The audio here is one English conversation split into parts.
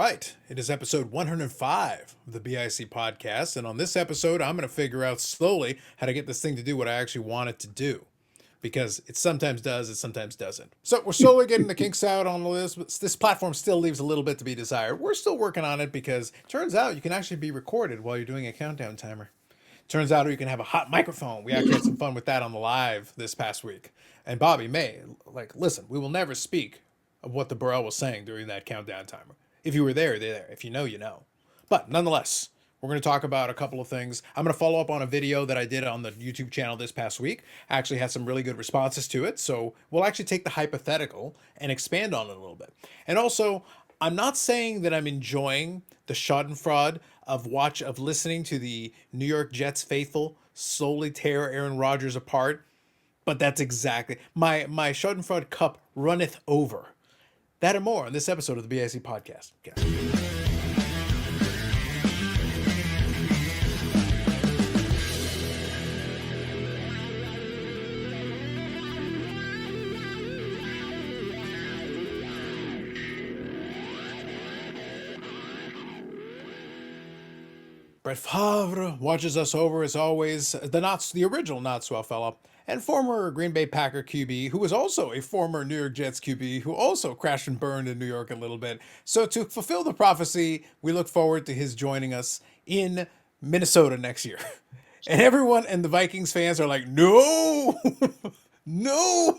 right. It is episode 105 of the BIC podcast. And on this episode, I'm going to figure out slowly how to get this thing to do what I actually want it to do. Because it sometimes does, it sometimes doesn't. So we're slowly getting the kinks out on this. This platform still leaves a little bit to be desired. We're still working on it because it turns out you can actually be recorded while you're doing a countdown timer. Turns out you can have a hot microphone. We actually had some fun with that on the live this past week. And Bobby May, listen, we will never speak of what the Burrell was saying during that countdown timer. If you were there, they're there. If you know, you know. But nonetheless, we're going to talk about a couple of things. I'm going to follow up on a video that I did on the YouTube channel this past week. I actually had some really good responses to it. So we'll actually take the hypothetical and expand on it a little bit. And also, I'm not saying that I'm enjoying the schadenfreude of listening to the New York Jets faithful slowly tear Aaron Rodgers apart, but that's exactly my schadenfreude cup runneth over. That and more on this episode of the BIC podcast. Okay. Brett Favre watches us over as always. The original not swell fella, and former Green Bay Packer QB, who was also a former New York Jets QB, who also crashed and burned in New York a little bit. So to fulfill the prophecy, we look forward to his joining us in Minnesota next year. And everyone and the Vikings fans are like, no, no,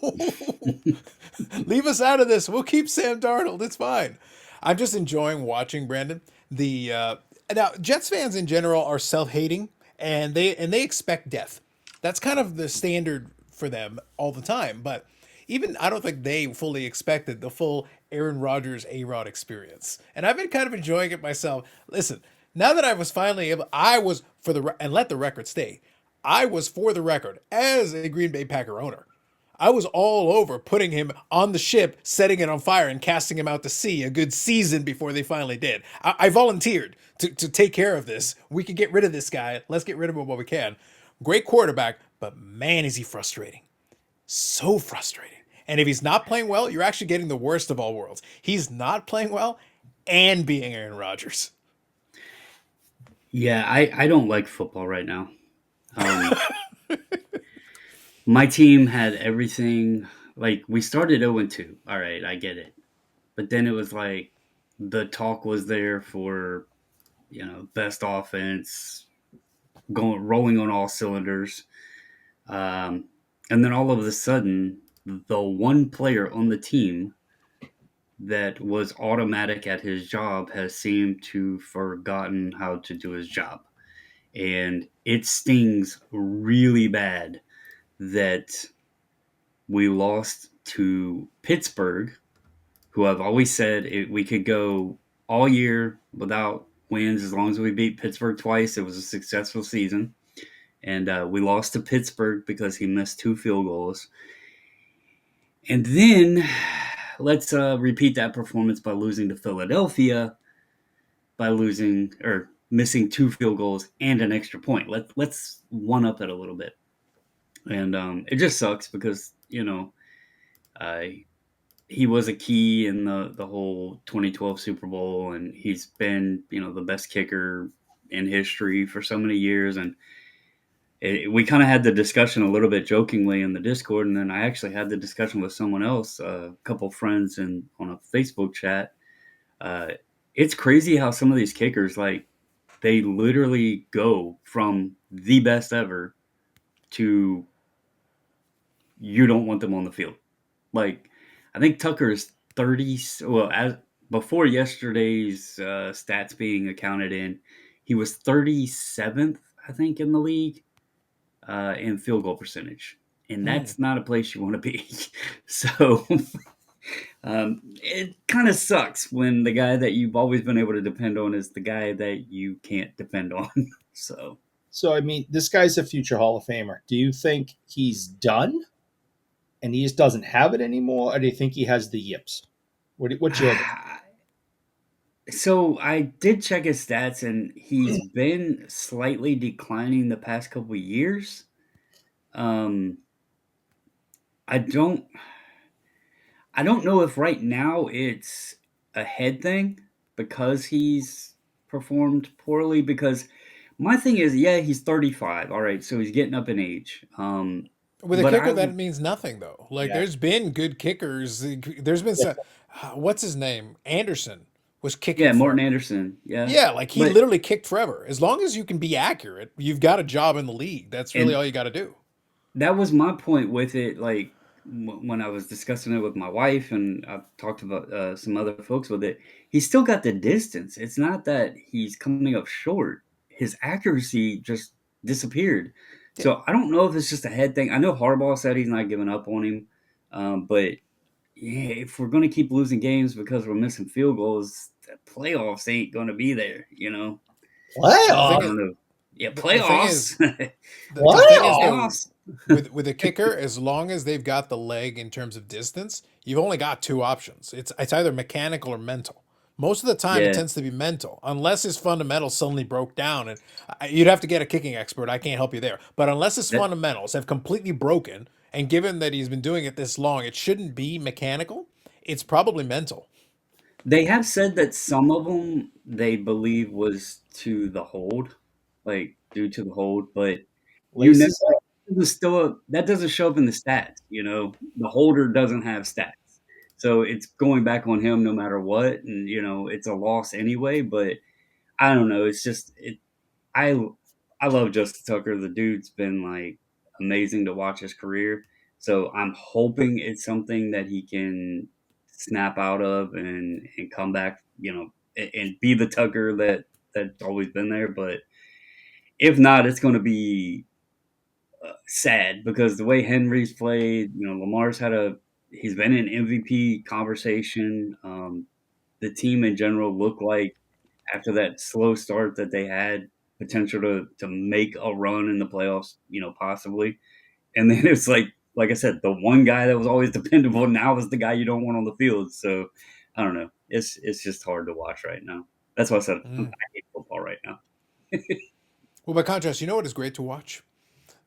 leave us out of this. We'll keep Sam Darnold. It's fine. I'm just enjoying watching Brandon. Now Jets fans in general are self-hating and they expect death. That's kind of the standard for them all the time. But even I don't think they fully expected the full Aaron Rodgers A-Rod experience. And I've been kind of enjoying it myself. Listen, now that I was finally able, I was and let the record stay. I was for the record as a Green Bay Packer owner. I was all over putting him on the ship, setting it on fire, and casting him out to sea a good season before they finally did. I volunteered to take care of this. We could get rid of this guy. Let's get rid of him while we can. Great quarterback, but man, is he frustrating. So frustrating. And if he's not playing well, you're actually getting the worst of all worlds. He's not playing well and being Aaron Rodgers. Yeah, I don't like football right now. My team had everything. Like, we started 0-2. All right, I get it. But then it was like the talk was there for, best offense, rolling on all cylinders. And then all of a sudden, the one player on the team that was automatic at his job has seemed to forgotten how to do his job. And it stings really bad that we lost to Pittsburgh, who I've always said we could go all year without wins as long as we beat Pittsburgh twice. It was a successful season. And we lost to Pittsburgh because he missed 2 field goals. And then let's repeat that performance by losing to Philadelphia, by missing 2 field goals and an extra point. Let's one up it a little bit. And it just sucks because, he was a key in the whole 2012 Super Bowl, and he's been, the best kicker in history for so many years. And we kind of had the discussion a little bit jokingly in the Discord, and then I actually had the discussion with someone else, a couple friends on a Facebook chat. It's crazy how some of these kickers, they literally go from the best ever to you don't want them on the field. Like, I think Tucker is 30. Well, before yesterday's stats being accounted in, he was 37th, I think, in the league in field goal percentage. And that's not a place you want to be. So it kind of sucks when the guy that you've always been able to depend on is the guy that you can't depend on. So, I mean, this guy's a future Hall of Famer. Do you think he's done and he just doesn't have it anymore? Or do you think he has the yips? What's your... So I did check his stats, and he's been slightly declining the past couple of years. I don't know if right now it's a head thing because he's performed poorly? Because my thing is, yeah, he's 35. All right, so he's getting up in age. With a But kicker, I that means nothing though. Like Yeah. there's been good kickers. There's been some. What's his name? Anderson was kicking yeah, Morton forever. Anderson, yeah. Yeah, like he But literally kicked forever. As long as you can be accurate, you've got a job in the league. That's really and all you got to do. that was my point with it. Like when I was discussing it with my wife, and I've talked about some other folks with it, he's still got the distance. It's not that he's coming up short. His accuracy just disappeared. Yeah. So I don't know if it's just a head thing. I know Harbaugh said he's not giving up on him, but yeah, if we're going to keep losing games because we're missing field goals, the playoffs ain't going to be there. The I thing Playoff. is, don't know. Yeah, the thing is, playoffs. the thing is Playoff. though, Playoffs. with a kicker, as long as they've got the leg in terms of distance, you've only got two options. It's either mechanical or mental. Most of the time, it Yeah, tends to be mental, unless his fundamentals suddenly broke down. And you'd have to get a kicking expert. I can't help you there. But unless his that fundamentals have completely broken, and given that he's been doing it this long, it shouldn't be mechanical. It's probably mental. they have said that some of them they believe was to the hold, like due to the hold, but you know Laces up. that doesn't show up in the stats. The holder doesn't have stats, so it's going back on him no matter what, and it's a loss anyway. But I don't know. It's just it. I I love Justin Tucker. The dude's been like amazing to watch his career. So I'm hoping it's something that he can snap out of and come back, and be the Tucker that's always been there. But if not, it's going to be sad because the way Henry's played, Lamar's he's been in MVP conversation. The team in general looked like after that slow start that they had potential to make a run in the playoffs, possibly. And then it's like I said, the one guy that was always dependable now is the guy you don't want on the field. So I don't know. It's just hard to watch right now. That's why I said I Mm. hate football right now. Well, by contrast, you know what is great to watch?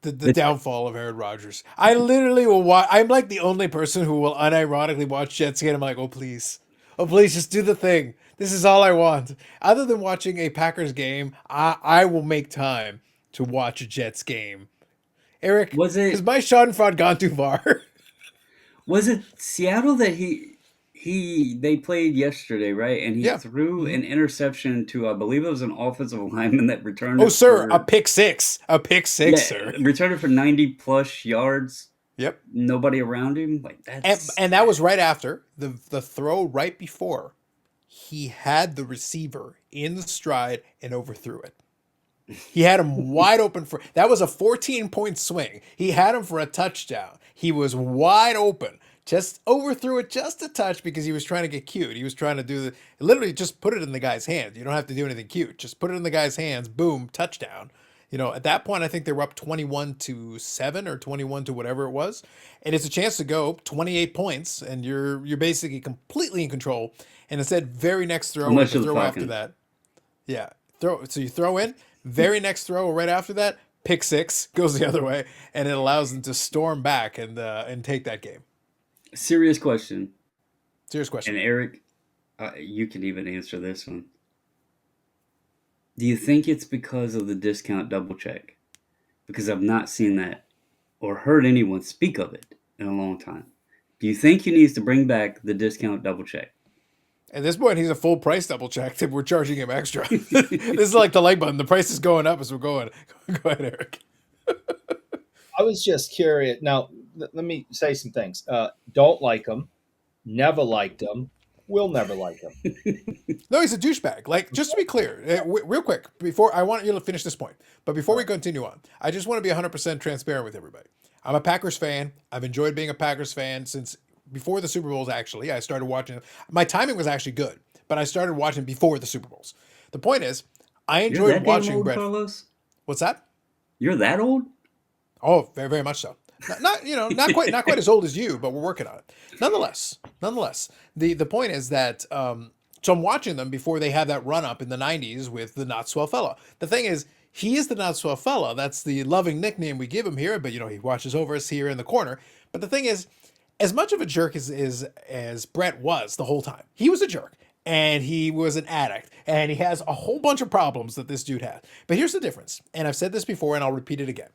The The downfall of Aaron Rodgers. I literally will watch. I'm like the only person who will unironically watch Jets game. I'm like, oh please, just do the thing. This is all I want. Other than watching a Packers game, I will make time to watch a Jets game. Eric, was has it my Schadenfreude gone too far? was it Seattle that they played yesterday, right? And he Yeah. threw Mhm. an interception to, I believe it was an offensive lineman that returned Oh, it sir, a for pick six. A pick six, yeah, sir. returned it for 90 plus yards. Yep. Nobody around him. Like And, that's and that was right after the throw right before he had the receiver in the stride and overthrew it. He had him wide open for that was a 14-point swing. He had him for a touchdown. He was wide open. Just overthrew it just a touch because he was trying to get cute. He was trying to do the literally just put it in the guy's hands. You don't have to do anything cute. Just put it in the guy's hands. Boom, touchdown. At that point, I think they were up 21-7 or 21 to whatever it was, and it's a chance to go 28 points, and you're basically completely in control. And instead, very next how throw or much the of the throw after Falcons. that, yeah, throw. So you throw in very next throw right after that, pick six goes the other way, and it allows them to storm back and take that game. Serious question. Serious question. And Eric, you can even answer this one. Do you think it's because of the discount double check? Because I've not seen that or heard anyone speak of it in a long time. Do you think he needs to bring back the discount double check? At this point, he's a full price double check. We're charging him extra. This is like the like button. The price is going up as we're going. Go ahead, Eric. I was just curious. Now, let me say some things. Don't like him. Never liked him. Will never like him. No, he's a douchebag. Like, just to be clear, real quick, before I want you to finish this point, but before we continue on, I just want to be 100% transparent with everybody. I'm a Packers fan. I've enjoyed being a Packers fan since before the Super Bowls, actually. I started watching. My timing was actually good, but I started watching before the Super Bowls. The point is, I You're enjoyed that damn watching old, Brett. Carlos? What's that? You're that old? Oh, very, very much so. Not quite as old as you, but we're working on it. Nonetheless, the point is that so I'm watching them before they have that run up in the '90s with the Not Swell Fella. The thing is, he is the Not Swell Fella. That's the loving nickname we give him here. But he watches over us here in the corner. But the thing is, as much of a jerk as Brett was the whole time, he was a jerk. and he was an addict, and he has a whole bunch of problems that this dude has. But here's the difference, and I've said this before, and I'll repeat it again.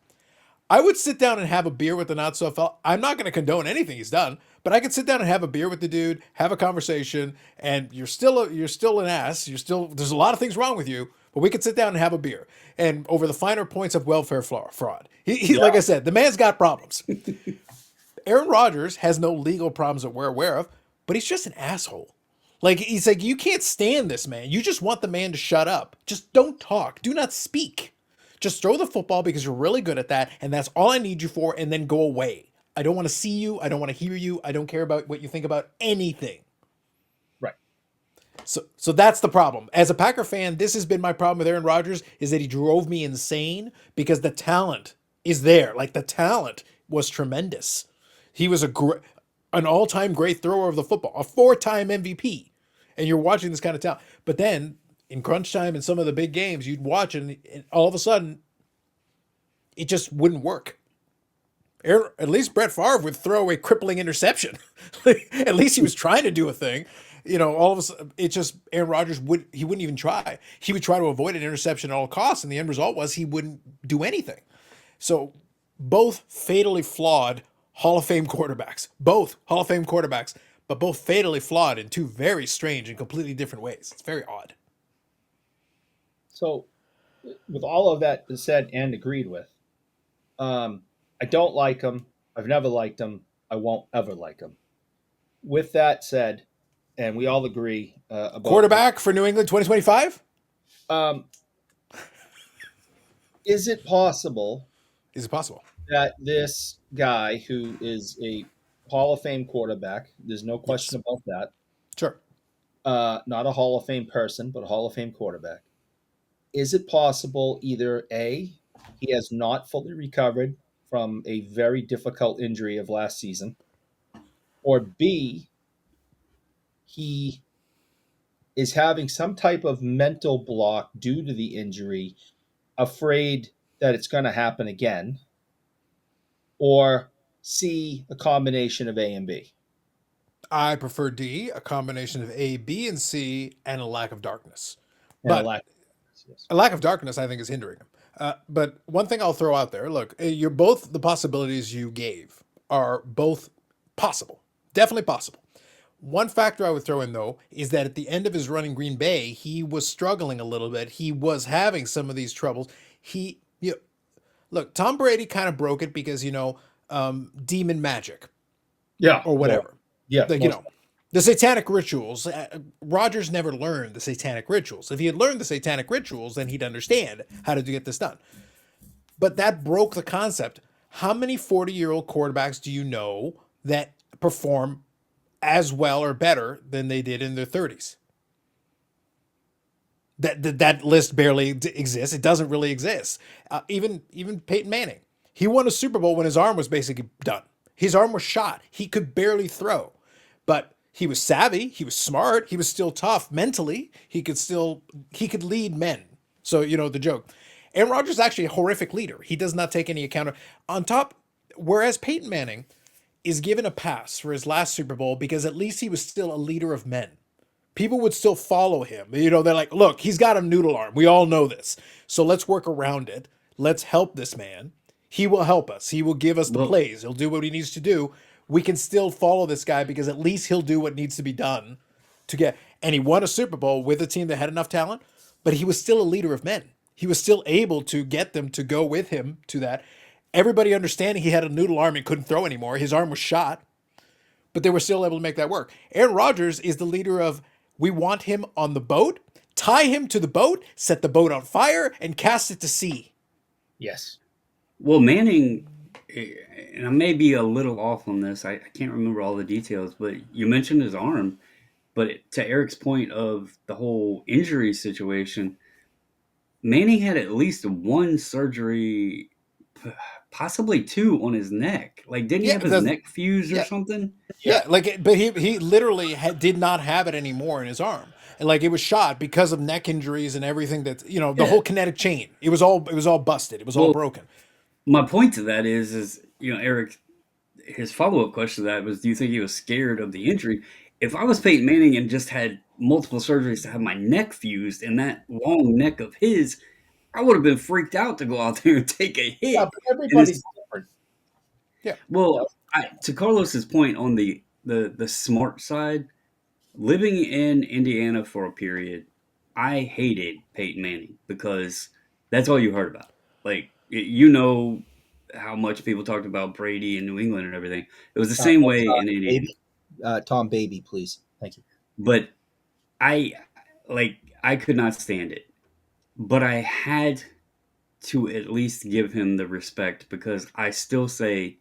I would sit down and have a beer with the not so fella. I'm not going to condone anything he's done, but I could sit down and have a beer with the dude, have a conversation, and you're still an ass. There's a lot of things wrong with you, but we could sit down and have a beer and over the finer points of welfare fraud. Like I said, the man's got problems. Aaron Rodgers has no legal problems that we're aware of, but he's just an asshole. Like, he's like, you can't stand this man. You just want the man to shut up. Just don't talk. Do not speak. Just throw the football because you're really good at that, and that's all I need you for, and then go away. I don't want to see you. I don't want to hear you. I don't care about what you think about anything. Right. So that's the problem. As a Packer fan, this has been my problem with Aaron Rodgers, is that he drove me insane because the talent is there. Like, the talent was tremendous. He was an all-time great thrower of the football, a 4-time MVP. And you're watching this kind of talent. But then, in crunch time and some of the big games, you'd watch and all of a sudden, it just wouldn't work. At least Brett Favre would throw a crippling interception. At least he was trying to do a thing. All of a sudden, Aaron Rodgers wouldn't even try. He would try to avoid an interception at all costs, and the end result was he wouldn't do anything. So, both fatally flawed Hall of Fame quarterbacks. Both Hall of Fame quarterbacks, but both fatally flawed in two very strange and completely different ways. It's very odd. So, with all of that said and agreed with, I don't like him. I've never liked him. I won't ever like him. With that said, and we all agree about quarterback for New England 2025. Is it possible? Is it possible that this guy, who is a Hall of Fame quarterback, there's no question about that. Sure. Not a Hall of Fame person, but a Hall of Fame quarterback. Is it possible either A, he has not fully recovered from a very difficult injury of last season, or B, he is having some type of mental block due to the injury, afraid that it's going to happen again, or C, a combination of A and B? I prefer D, a combination of A, B, and C, and a lack of darkness. And But a a lack of darkness, I think, is hindering him. But one thing I'll throw out there, look, you're both the possibilities you gave are both possible, definitely possible. One factor I would throw in, though, is that at the end of his run in Green Bay, he was struggling a little bit. He was having some of these troubles. Look, Tom Brady kind of broke it because, demon magic Yeah. or whatever. Yeah. Like, the satanic rituals. Rodgers never learned the satanic rituals. If he had learned the satanic rituals, then he'd understand how to get this done. But that broke the concept. How many 40-year-old quarterbacks do you know that perform as well or better than they did in their 30s? That list barely exists. It doesn't really exist. Even Peyton Manning. He won a Super Bowl when his arm was basically done. His arm was shot. He could barely throw. But he was savvy. He was smart. He was still tough mentally. He could lead men. So, the joke. Aaron Rodgers is actually a horrific leader. He does not take any account of, on top, whereas Peyton Manning is given a pass for his last Super Bowl because at least he was still a leader of men. People would still follow him. They're like, look, he's got a noodle arm. We all know this. So let's work around it. Let's help this man. He will help us. He will give us the plays. He'll do what he needs to do. We can still follow this guy because at least he'll do what needs to be done to get. And he won a Super Bowl with a team that had enough talent, but he was still a leader of men. He was still able to get them to go with him to that. Everybody understanding he had a noodle arm and couldn't throw anymore. His arm was shot, but they were still able to make that work. Aaron Rodgers is the leader of, we want him on the boat, tie him to the boat, set the boat on fire, and cast it to sea. Yes. Well, Manning, and I may be a little off on this. I can't remember all the details, but you mentioned his arm. But to Eric's point of the whole injury situation, Manning had at least one surgery, possibly two, on his neck. Like, didn't he have his neck fused or something? Yeah, but he literally did not have it anymore in his arm. And it was shot because of neck injuries and everything that, the whole kinetic chain. It was all busted. It was all broken. My point to that is Eric, his follow-up question to that was, do you think he was scared of the injury? If I was Peyton Manning and just had multiple surgeries to have my neck fused, and that long neck of his, I would have been freaked out to go out there and take a Yeah, hit. but And everybody's it's different. Yeah. You know? well, to Carlos's point on the smart side, living in Indiana for a period, I hated Peyton Manning because that's all you heard about. Like you know how much people talked about Brady in New England and everything. It was the same way in Indiana. Baby, Tom Baby, please. Thank you. But I I could not stand it. But I had to at least give him the respect because I still say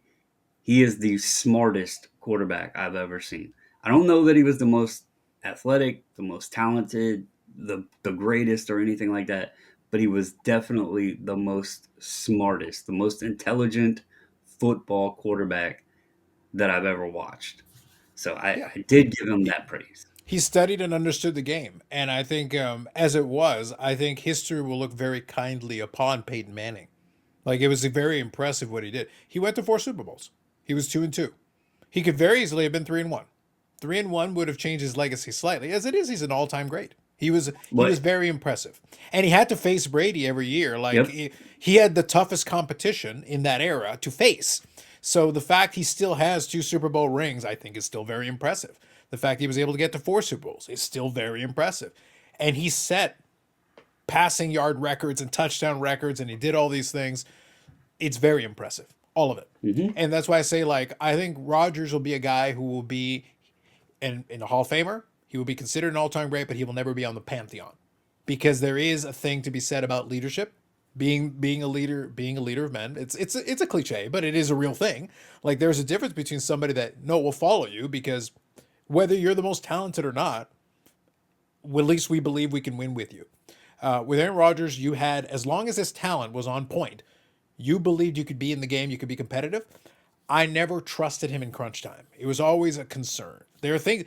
he is the smartest quarterback I've ever seen. I don't know that he was the most athletic, the most talented, the greatest or anything like that, but he was definitely the most smartest, the most intelligent football quarterback that I've ever watched. So Yeah. I did give him that praise. He studied and understood the game, and I think, as it was, I think history will look very kindly upon Peyton Manning. Like it was very impressive what he did. He went to 4 Super Bowls. He was 2-2. He could very easily have been 3-1. 3-1 would have changed his legacy slightly. As it is, he's an all-time great. He was But very impressive, and he had to face Brady every year. Like yep. he had the toughest competition in that era to face. So the fact he still has 2 Super Bowl rings, I think, is still very impressive. The fact he was able to get to 4 Super Bowls is still very impressive, and he set passing yard records and touchdown records, and he did all these things. It's very impressive, all of it. Hmm. And that's why I say, like, I think Rodgers will be a guy who will be in a Hall of Famer. He will be considered an all-time great, but he will never be on the pantheon because there is a thing to be said about leadership, being a leader of men. It's a cliche, but it is a real thing. Like there's a difference between somebody that no will follow you because whether you're the most talented or not, well, at least we believe we can win with you. With Aaron Rodgers, you had, as long as his talent was on point, you believed you could be in the game, you could be competitive. I never trusted him in crunch time. It was always a concern. There are things,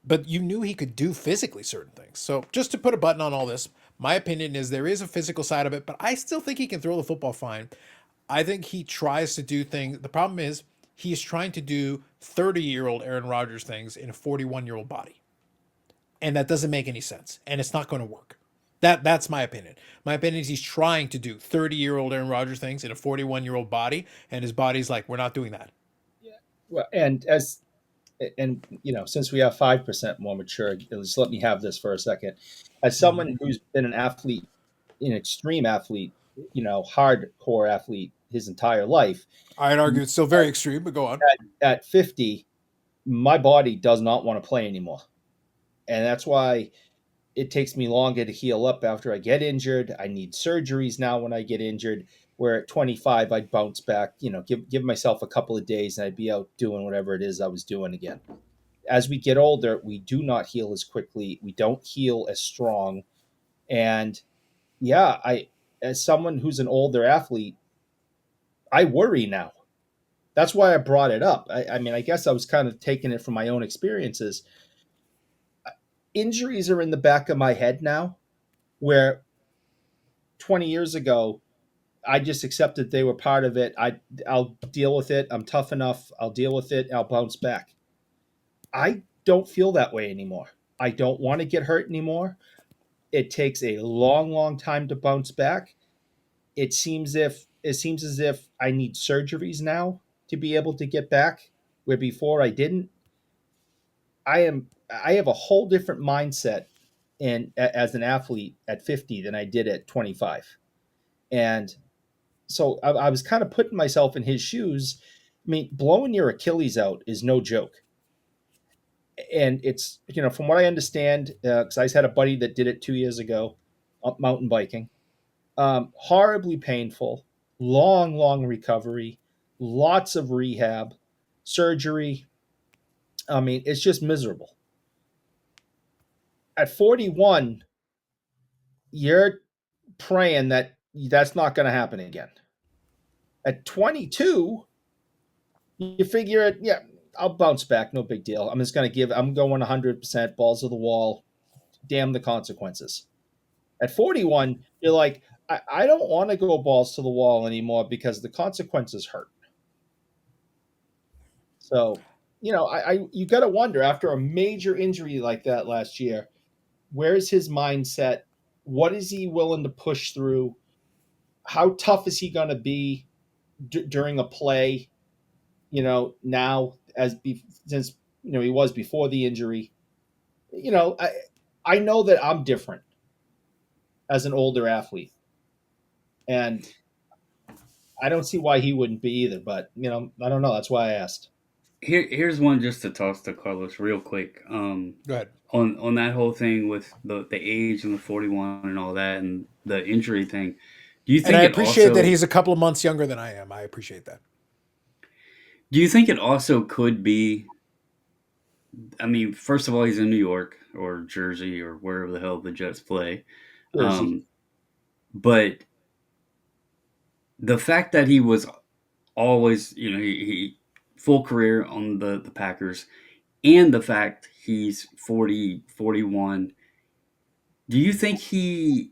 but you knew he could do physically certain things. So just to put a button on all this, my opinion is there is a physical side of it, but I still think he can throw the football fine. I think he tries to do things. The problem is he's trying to do 30-year-old Aaron Rodgers things in a 41-year-old body. And that doesn't make any sense. And it's not going to work. That's my opinion. My opinion is he's trying to do 30-year-old Aaron Rodgers things in a 41-year-old body, and his body's like, we're not doing that. Well, since we have 5% more mature, just let me have this for a second. As Mm-hmm. someone who's been an athlete, an extreme athlete, hardcore athlete his entire life, I'd argue it's still very extreme, but go on. at 50, my body does not want to play anymore. And that's why it takes me longer to heal up after I get injured. I need surgeries now when I get injured. Where at 25, I'd bounce back, give myself a couple of days and I'd be out doing whatever it is I was doing again. As we get older, we do not heal as quickly. We don't heal as strong. And yeah, as someone who's an older athlete, I worry now. That's why I brought it up. I mean, I guess I was kind of taking it from my own experiences. Injuries are in the back of my head now, where 20 years ago, I just accepted they were part of it. I'll deal with it. I'm tough enough. I'll deal with it. I'll bounce back. I don't feel that way anymore. I don't want to get hurt anymore. It takes a long, long time to bounce back. It seems as if I need surgeries now to be able to get back, where before I didn't. I have a whole different mindset as an athlete at 50 than I did at 25. And so I was kind of putting myself in his shoes. I mean, blowing your Achilles out is no joke. And it's, from what I understand, because I had a buddy that did it 2 years ago, up mountain biking, horribly painful, long, long recovery, lots of rehab, surgery. I mean, it's just miserable. At 41, you're praying that that's not going to happen again. At 22, you figure it, yeah, I'll bounce back, no big deal. I'm going 100%, balls to the wall, damn the consequences. At 41, you're like, I don't want to go balls to the wall anymore because the consequences hurt. So, you got to wonder, after a major injury like that last year, Where's his mindset? What is he willing to push through? How tough is he going to be during a play? Now since he was before the injury. I know that I'm different as an older athlete, and I don't see why he wouldn't be either. But I don't know. That's why I asked. Here's one just to toss to Carlos real quick. Go ahead. On that whole thing with the age and the 41 and all that and the injury thing, do you And think I it appreciate also that he's a couple of months younger than I am. I appreciate that. do you think it also could be? I mean, first of all, he's in New York or Jersey or wherever the hell the Jets play. Jersey. But the fact that he was always, he full career on the Packers, and the fact he's 40, 41, do you think he,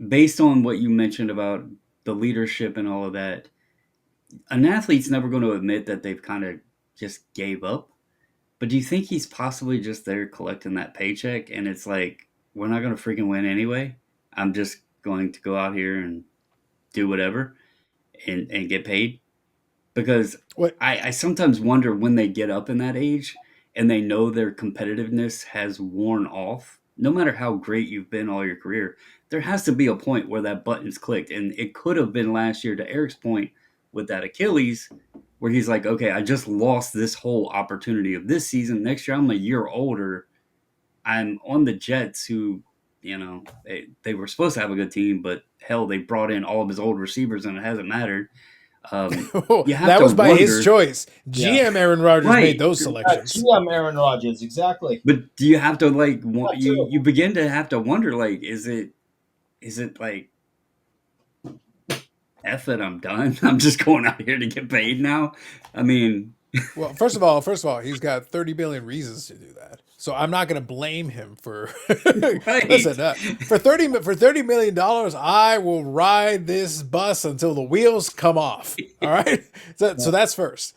based on what you mentioned about the leadership and all of that, an athlete's never going to admit that they've kind of just gave up? But do you think he's possibly just there collecting that paycheck and it's like, we're not going to freaking win anyway? I'm just going to go out here and do whatever and get paid? Because What? I sometimes wonder when they get up in that age and they know their competitiveness has worn off, no matter how great you've been all your career, there has to be a point where that button's clicked. And it could have been last year, to Eric's point, with that Achilles, where he's like, okay, I just lost this whole opportunity of this season. Next year, I'm a year older. I'm on the Jets, who, they were supposed to have a good team, but hell, they brought in all of his old receivers and it hasn't mattered. You have That to was by his wonder, choice. Yeah. GM Aaron Rodgers Right. made those selections. GM Aaron Rodgers, exactly. but do you have to Not true. you begin to have to wonder, is it like, F it, I'm done. I'm just going out here to get paid now. I mean, Well, first of all, he's got 30 billion reasons to do that. So I'm not going to blame him for. Right. Listen, for $30 million, I will ride this bus until the wheels come off. All right. So that's first.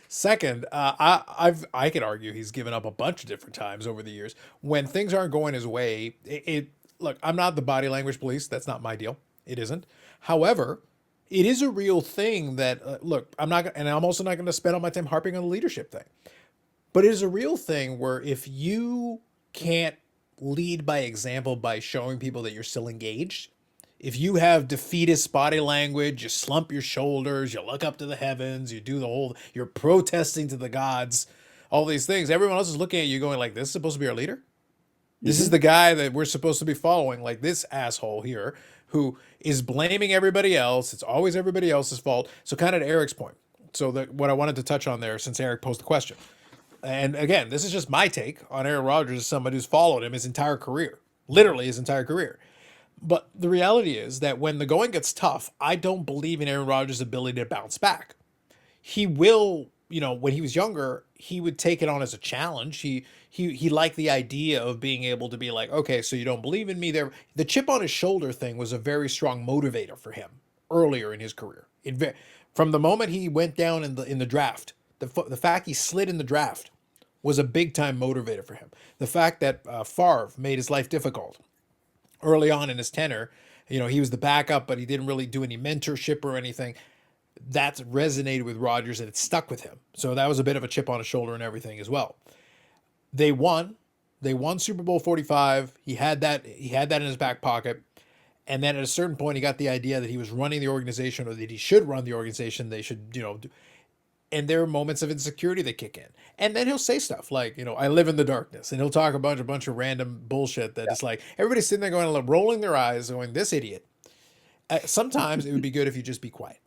Second, I could argue he's given up a bunch of different times over the years when things aren't going his way. Look, I'm not the body language police. That's not my deal. It isn't. However, it is a real thing that look, I'm also not going to spend all my time harping on the leadership thing. But it is a real thing where if you can't lead by example by showing people that you're still engaged, if you have defeatist body language, you slump your shoulders, you look up to the heavens, you're protesting to the gods, all these things, everyone else is looking at you going like, this is supposed to be our leader? This is the guy that we're supposed to be following, like this asshole here who is blaming everybody else. It's always everybody else's fault. So kind of to Eric's point. So what I wanted to touch on there, since Eric posed the question, and again, this is just my take on Aaron Rodgers as somebody who's followed him his entire career, literally his entire career. But the reality is that when the going gets tough, I don't believe in Aaron Rodgers' ability to bounce back. He will, when he was younger, he would take it on as a challenge. He liked the idea of being able to be like, okay, so you don't believe in me there. The chip on his shoulder thing was a very strong motivator for him earlier in his career. From the moment he went down in the draft, the fact he slid in the draft was a big time motivator for him. The fact that Favre made his life difficult early on in his tenure, he was the backup, but he didn't really do any mentorship or anything. That resonated with Rodgers and it stuck with him. So that was a bit of a chip on his shoulder and everything as well. They won Super Bowl 45. He had that in his back pocket. And then at a certain point, he got the idea that he was running the organization, or that he should run the organization. They should, and there are moments of insecurity that kick in. And then he'll say stuff like, I live in the darkness. And he'll talk about a bunch of random bullshit that is like, everybody's sitting there going, rolling their eyes, going, this idiot. Sometimes it would be good if you just be quiet.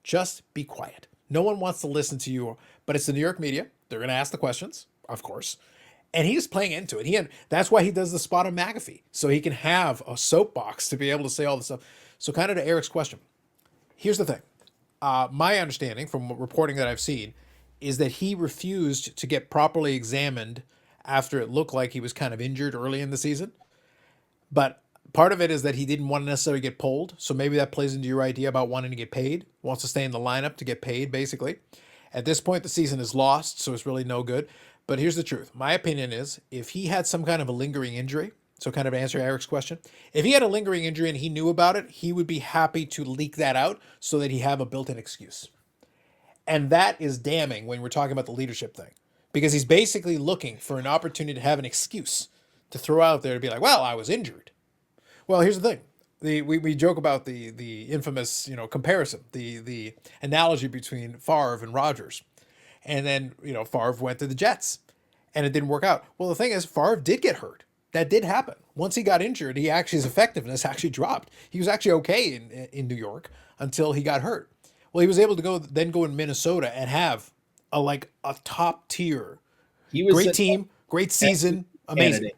Just be quiet. No one wants to listen to you, but it's the New York media. They're going to ask the questions, of course. And he's playing into it. That's why he does the spot on McAfee, so he can have a soapbox to be able to say all this stuff. So kind of to Eric's question, here's the thing. My understanding from reporting that I've seen is that he refused to get properly examined after it looked like he was kind of injured early in the season. But part of it is that he didn't want to necessarily get pulled. So maybe that plays into your idea about wanting to get paid, wants to stay in the lineup to get paid, basically. At this point, the season is lost, so it's really no good. But here's the truth. My opinion is if he had some kind of a lingering injury, So kind of to answer Eric's question, if he had a lingering injury and he knew about it, he would be happy to leak that out so that he have a built-in excuse. And that is damning when we're talking about the leadership thing, because he's basically looking for an opportunity to have an excuse to throw out there to be like, well, I was injured. Well, here's the thing. We joke about the infamous, comparison, the analogy between Favre and Rodgers. And then, Favre went to the Jets and it didn't work out. Well, the thing is, Favre did get hurt. That did happen. Once he got injured, his effectiveness actually dropped. He was actually okay in New York until he got hurt. Well, he was able to go in Minnesota and have a top tier, great team, great season, amazing. Candidate.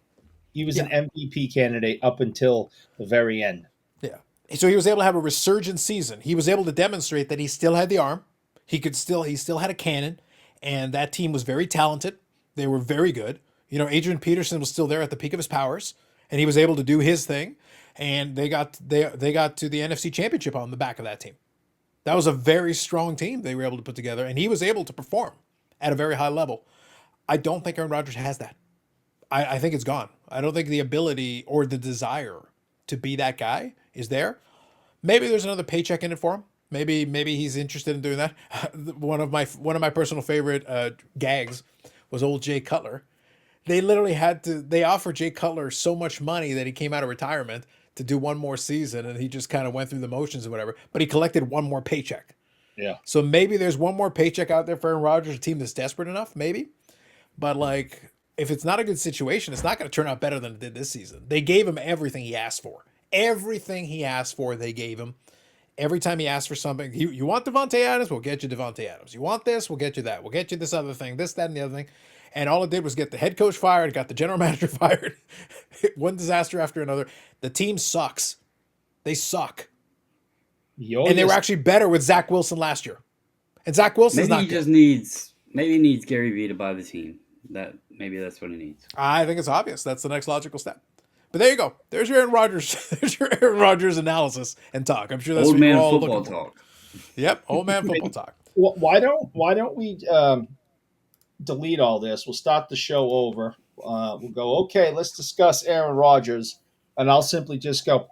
He was an MVP candidate up until the very end. Yeah. So he was able to have a resurgent season. He was able to demonstrate that he still had the arm. He still had a cannon, and that team was very talented. They were very good. Adrian Peterson was still there at the peak of his powers, and he was able to do his thing, and they got to the NFC Championship on the back of that team. That was a very strong team they were able to put together, and he was able to perform at a very high level. I don't think Aaron Rodgers has that. I think it's gone. I don't think the ability or the desire to be that guy is there. Maybe there's another paycheck in it for him. Maybe he's interested in doing that. One of my personal favorite gags was old Jay Cutler. They offered Jay Cutler so much money that he came out of retirement to do one more season, and he just kind of went through the motions and whatever, but he collected one more paycheck. Yeah. So maybe there's one more paycheck out there for Aaron Rodgers, a team that's desperate enough, maybe. But if it's not a good situation, it's not going to turn out better than it did this season. They gave him everything he asked for. Everything he asked for, they gave him. Every time he asked for something, you want Devontae Adams? We'll get you Devontae Adams. You want this? We'll get you that. We'll get you this other thing, this, that, and the other thing. And all it did was get the head coach fired, got the general manager fired. One disaster after another. The team sucks. They suck. And they were actually better with Zach Wilson last year. And Zach Wilson's not good. Maybe he needs Gary Vee to buy the team. Maybe that's what he needs. I think it's obvious. That's the next logical step. But there you go. There's your Aaron Rodgers. There's your Aaron Rodgers analysis and talk. I'm sure that's old what you're all man football looking for. talk. Yep, old man football talk. Why don't we delete all this? We'll start the show over. We'll go, okay, let's discuss Aaron Rodgers, and I'll simply just go,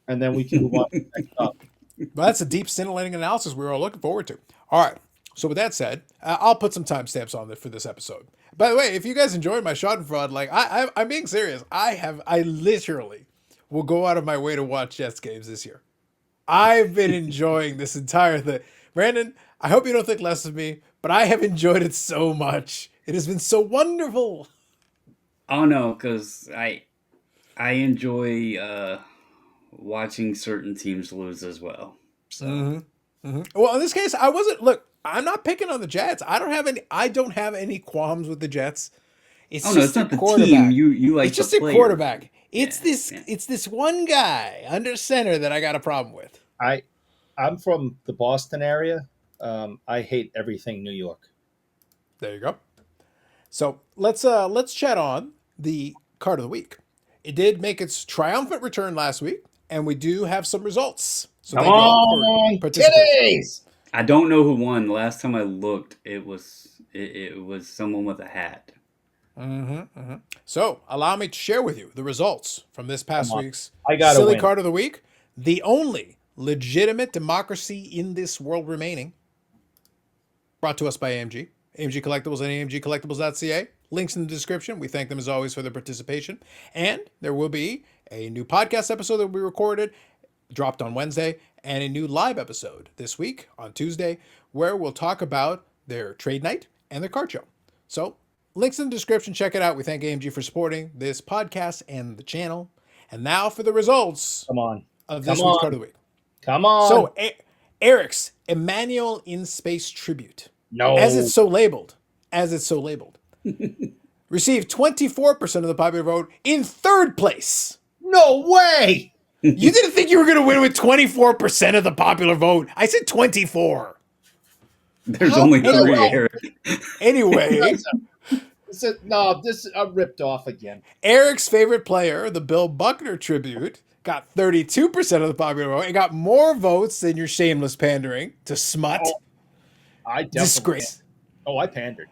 and then we can move on to the next topic. Well, that's a deep, scintillating analysis we were all looking forward to. All right. So with that said, I'll put some timestamps on there for this episode. By the way, if you guys enjoyed my Schadenfreude, I'm being serious. I literally will go out of my way to watch Jets games this year. I've been enjoying this entire thing. Brandon, I hope you don't think less of me, but I have enjoyed it so much. It has been so wonderful. Oh no, because I enjoy watching certain teams lose as well. So. Well, in this case, I wasn't. Look, I'm not picking on the Jets. I don't have any qualms with the Jets. It's not the team you like. It's just a quarterback. It's this one guy under center that I got a problem with. I'm from the Boston area. I hate everything New York. There you go. So let's chat on the card of the week. It did make its triumphant return last week, and we do have some results. So come on, kitties! I don't know who won. The last time I looked, it was someone with a hat. So allow me to share with you the results from this past week's silly card of the week. The only legitimate democracy in this world remaining. Brought to us by AMG. AMG Collectibles and AMGcollectibles.ca. Links in the description. We thank them as always for their participation. And there will be a new podcast episode that will be recorded, dropped on Wednesday, and a new live episode this week on Tuesday, where we'll talk about their trade night and their card show. So, links in the description. Check it out. We thank AMG for supporting this podcast and the channel. And now for the results of this week's card of the week. Come on. So, Eric's Emmanuel in Space tribute. No. As it's so labeled. Received 24% of the popular vote in third place. No way. You didn't think you were going to win with 24% of the popular vote. I said 24. There's only 3, Eric. Anyway. This is ripped off again. Eric's favorite player, the Bill Buckner tribute, got 32% of the popular vote. It got more votes than your shameless pandering to smut. Oh, I definitely disgrace. I pandered.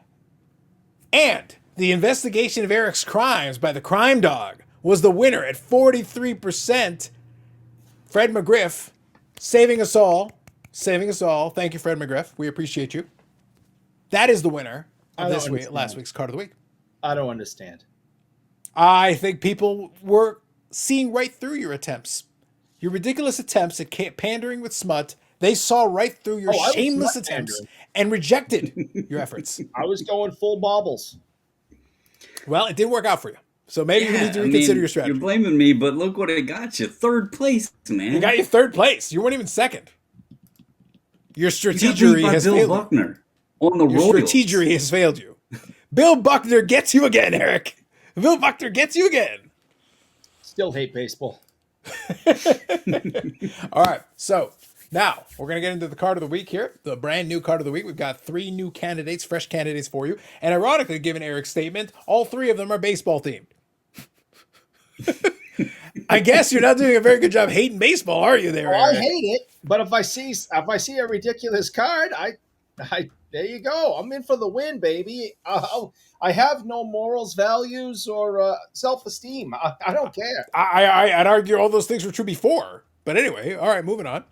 And the investigation of Eric's crimes by the crime dog was the winner at 43%. Fred McGriff, saving us all. Saving us all. Thank you, Fred McGriff. We appreciate you. That is the winner of last week's card of the week. I don't understand. I think people were seeing right through your attempts. Your ridiculous attempts at pandering with smut. They saw right through your shameless attempts and rejected your efforts. I was going full Bobbles. Well, it didn't work out for you. So maybe you need to reconsider your strategy. You're blaming me, but look what it got you. 3rd place, man. It got you 3rd place. You weren't even 2nd. Your strategery has failed Buckner on the Royals. Your strategery has failed you. Bill Buckner gets you again, Eric. Bill Buckner gets you again. Still hate baseball. All right, so now we're going to get into the card of the week here, the brand new card of the week. We've got 3 new candidates, fresh candidates for you. And ironically, given Eric's statement, all 3 of them are baseball themed. I guess you're not doing a very good job hating baseball, are you there, Eric? I hate it, but if I see a ridiculous card, I there you go. I'm in for the win, baby. I have no morals, values, or self-esteem. I don't care. I'd argue all those things were true before. But anyway, all right, moving on.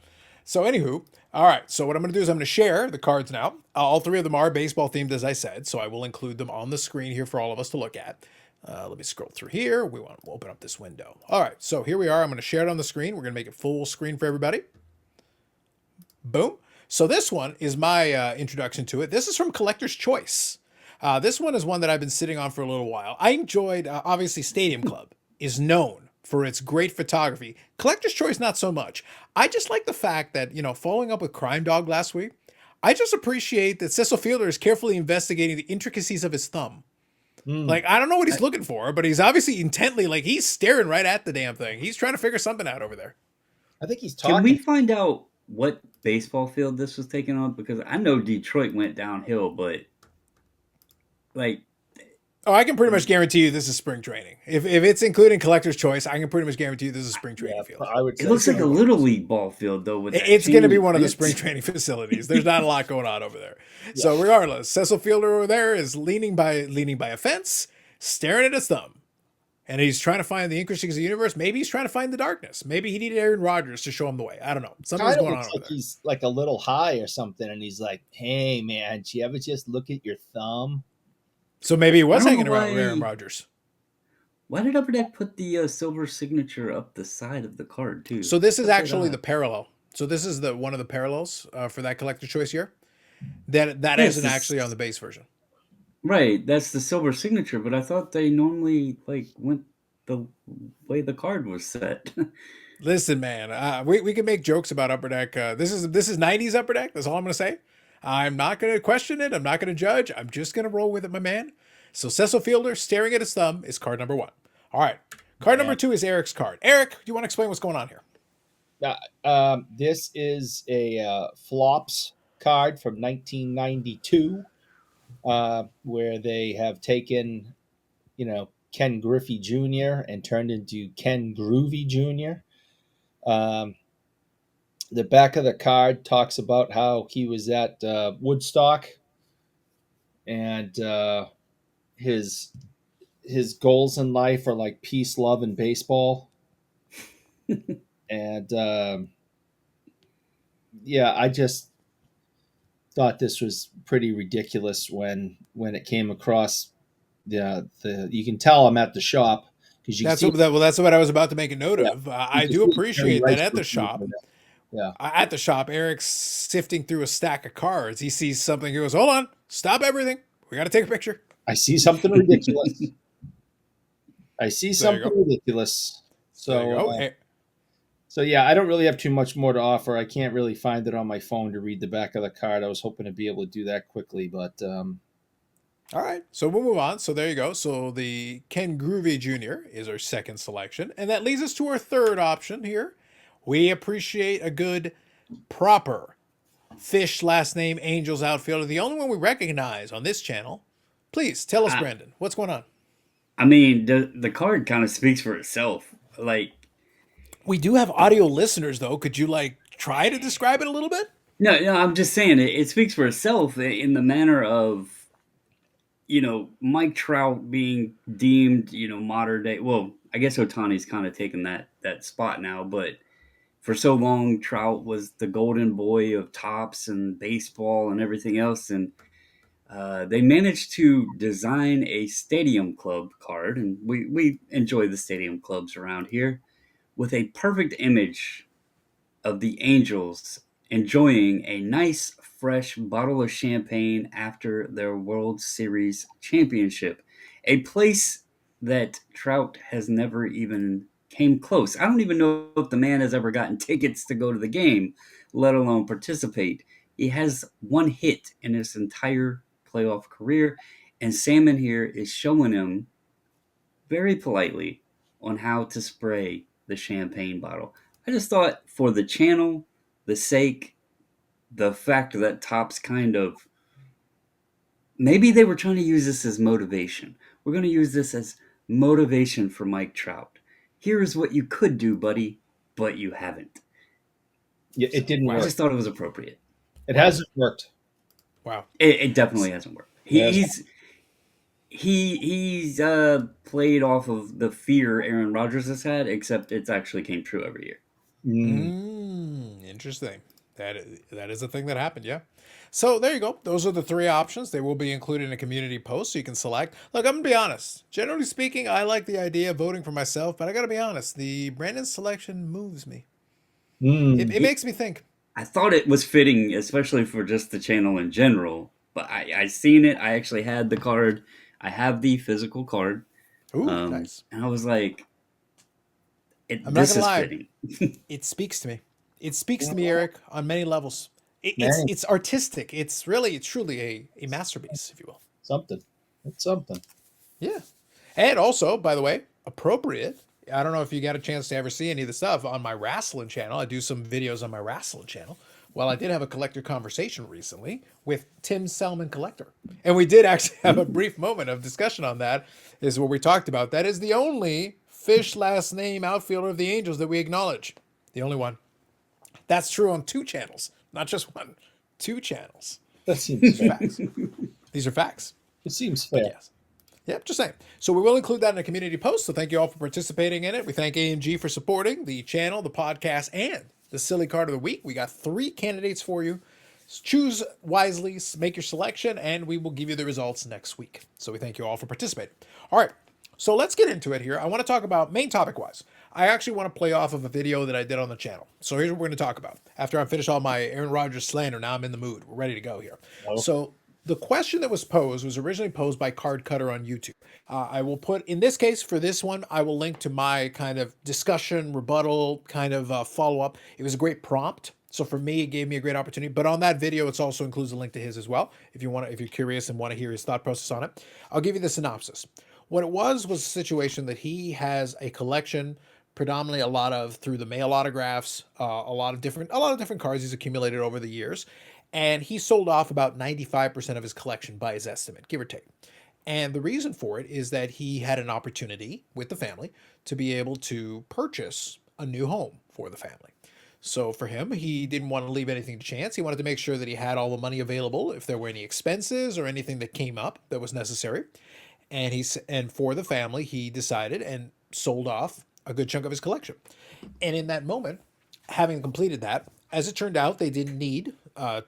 So anywho, all right, so what I'm going to do is I'm going to share the cards now. All 3 of them are baseball themed, as I said, so I will include them on the screen here for all of us to look at. Let me scroll through here. We want to open up this window. All right, so here we are. I'm going to share it on the screen. We're going to make it full screen for everybody. Boom. So this one is my introduction to it. This is from Collector's Choice. This one is one that I've been sitting on for a little while. I enjoyed, obviously, Stadium Club is known for its great photography. Collector's Choice, not so much. I just like the fact that, following up with Crime Dog last week, I just appreciate that Cecil Fielder is carefully investigating the intricacies of his thumb. Like, I don't know what he's looking for, but he's obviously intently, like, he's staring right at the damn thing. He's trying to figure something out over there. I think he's talking. Can we find out what baseball field this was taken on? Because I know Detroit went downhill, but like, I can pretty much guarantee you this is spring training. If it's including Collector's Choice, I can pretty much guarantee you this is spring training field. I would say it looks like a little league ball field though. It's going to be one of the spring training facilities. There's not a lot going on over there. Yeah. So regardless, Cecil Fielder over there is leaning by a fence, staring at his thumb. And he's trying to find the intricacies of the universe. Maybe he's trying to find the darkness. Maybe he needed Aaron Rodgers to show him the way. I don't know. Something's going on over there. He's like a little high or something, and he's like, "Hey, man, did you ever just look at your thumb?" So maybe he was hanging around with Aaron Rodgers. Why did Upper Deck put the silver signature up the side of the card too? So this is actually the parallel. So this is one of the parallels for that Collector Choice here. That isn't actually on the base version. Right, that's the silver signature, but I thought they normally went the way the card was set. Listen, man, we can make jokes about Upper Deck. This is 90s Upper Deck. That's all I'm going to say. I'm not going to question it. I'm not going to judge. I'm just going to roll with it, my man. So Cecil Fielder staring at his thumb is card number 1. All right, card number 2 is Eric's card. Eric, do you want to explain what's going on here? This is a flops card from 1992. Where they have taken, Ken Griffey Jr. and turned into Ken Groovy Jr. The back of the card talks about how he was at Woodstock, and his goals in life are like peace, love, and baseball. And I just thought this was pretty ridiculous when it came across the you can tell I'm at the shop because you that's what I was about to make a note of. I do appreciate that at the shop. Yeah, at the shop, Eric's sifting through a stack of cards. He sees something. He goes, "Hold on, stop everything. We got to take a picture." I see something ridiculous. Ridiculous. So yeah, I don't really have too much more to offer. I can't really find it on my phone to read the back of the card. I was hoping to be able to do that quickly, but all right. So we'll move on. So there you go. So the Ken Groovy Jr. is our second selection, and that leads us to our third option here. We appreciate a good, proper Fish last name Angels outfielder, the only one we recognize on this channel. Please tell us, Brandon, what's going on? I mean, the card kind of speaks for itself. Like, we do have audio listeners, though. Could you try to describe it a little bit? No, I'm just saying it speaks for itself in the manner of, Mike Trout being deemed, modern day. Well, I guess Otani's kind of taken that spot now, but for so long, Trout was the golden boy of tops and baseball and everything else. And they managed to design a stadium club card, and we enjoy the stadium clubs around here, with a perfect image of the Angels enjoying a nice, fresh bottle of champagne after their World Series championship. A place that Trout has never even came close. I don't even know if the man has ever gotten tickets to go to the game, let alone participate. He has one hit in his entire playoff career, and Salmon here is showing him very politely on how to spray the champagne bottle. I just thought for the channel, the sake, the fact that Topps kind of maybe they were trying to use this as motivation. We're going to use this as motivation for Mike Trout. Here is what you could do, buddy, but you haven't. Yeah, it didn't I work. just thought it was appropriate. It hasn't worked. Wow. It definitely hasn't worked. Yes. He's played off of the fear Aaron Rodgers has had, except it's actually came true every year. Interesting. That is a thing that happened, yeah. So there you go. Those are the three options. They will be included in a community post so you can select. Look, I'm going to be honest. Generally speaking, I like the idea of voting for myself, but I got to be honest. The Brandon selection moves me. It makes me think. I thought it was fitting, especially for just the channel in general. But I seen it. I actually had the card. I have the physical card. Ooh, nice. And I was like, I'm this not is gonna fitting. It speaks to me. It speaks to me, Eric, on many levels. It's artistic. It's truly a masterpiece, if you will. Something. It's something. Yeah. And also, by the way, appropriate. I don't know if you got a chance to ever see any of the stuff on my wrestling channel. I do some videos on my wrestling channel. Well, I did have a collector conversation recently with Tim Selman Collector. And we did actually have a brief moment of discussion on that, is what we talked about. That is the only Fish last name outfielder of the Angels that we acknowledge. The only one. That's true on 2 channels, not just 1. 2 channels. That seems fair. Facts. These are facts. It seems fair. Yes. Yep, just saying. So we will include that in a community post. So thank you all for participating in it. We thank AMG for supporting the channel, the podcast, and the silly card of the week. We got 3 candidates for you. Choose wisely, make your selection, and we will give you the results next week. So we thank you all for participating. All right. So let's get into it here. I want to talk about, main topic-wise, I actually want to play off of a video that I did on the channel. So here's what we're going to talk about. After I finish all my Aaron Rodgers slander, now I'm in the mood. We're ready to go here. Oh. So the question that was posed was originally posed by Card Cutter on YouTube. I will put, in this case, for this one, I will link to my kind of discussion, rebuttal, kind of follow-up. It was a great prompt. So for me, it gave me a great opportunity. But on that video, it also includes a link to his as well. If you're curious and want to hear his thought process on it, I'll give you the synopsis. What it was a situation that he has a collection, predominantly a lot of through the mail autographs, a lot of different cards he's accumulated over the years, and he sold off about 95% of his collection by his estimate, give or take. And the reason for it is that he had an opportunity with the family to be able to purchase a new home for the family. So for him, he didn't want to leave anything to chance. He wanted to make sure that he had all the money available if there were any expenses or anything that came up that was necessary. And for the family, he decided and sold off a good chunk of his collection. And in that moment, having completed that, as it turned out, they didn't need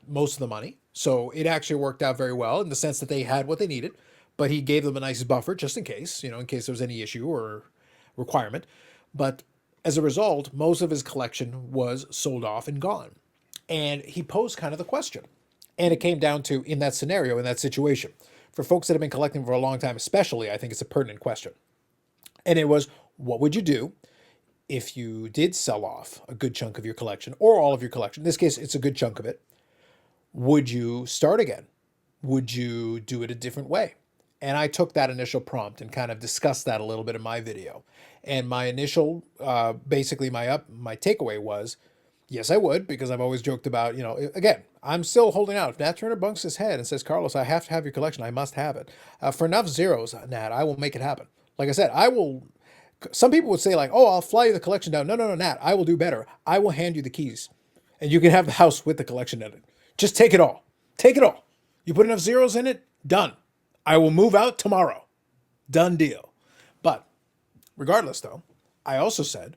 most of the money. So it actually worked out very well in the sense that they had what they needed, but he gave them a nice buffer just in case, in case there was any issue or requirement. But as a result, most of his collection was sold off and gone. And he posed kind of the question. And it came down to, in that scenario, in that situation, for folks that have been collecting for a long time, especially, I think it's a pertinent question. And it was, what would you do if you did sell off a good chunk of your collection or all of your collection? In this case, it's a good chunk of it. Would you start again? Would you do it a different way? And I took that initial prompt and kind of discussed that a little bit in my video. And my initial, basically my takeaway was, yes, I would, because I've always joked about, again, I'm still holding out. If Nat Turner bunks his head and says, Carlos, I have to have your collection, I must have it. For enough zeros, Nat, I will make it happen. Like I said, I will. Some people would say, like, oh, I'll fly you the collection down. No, Nat, I will do better. I will hand you the keys, and you can have the house with the collection in it. Just take it all. Take it all. You put enough zeros in it, done. I will move out tomorrow. Done deal. But Regardless, though, I also said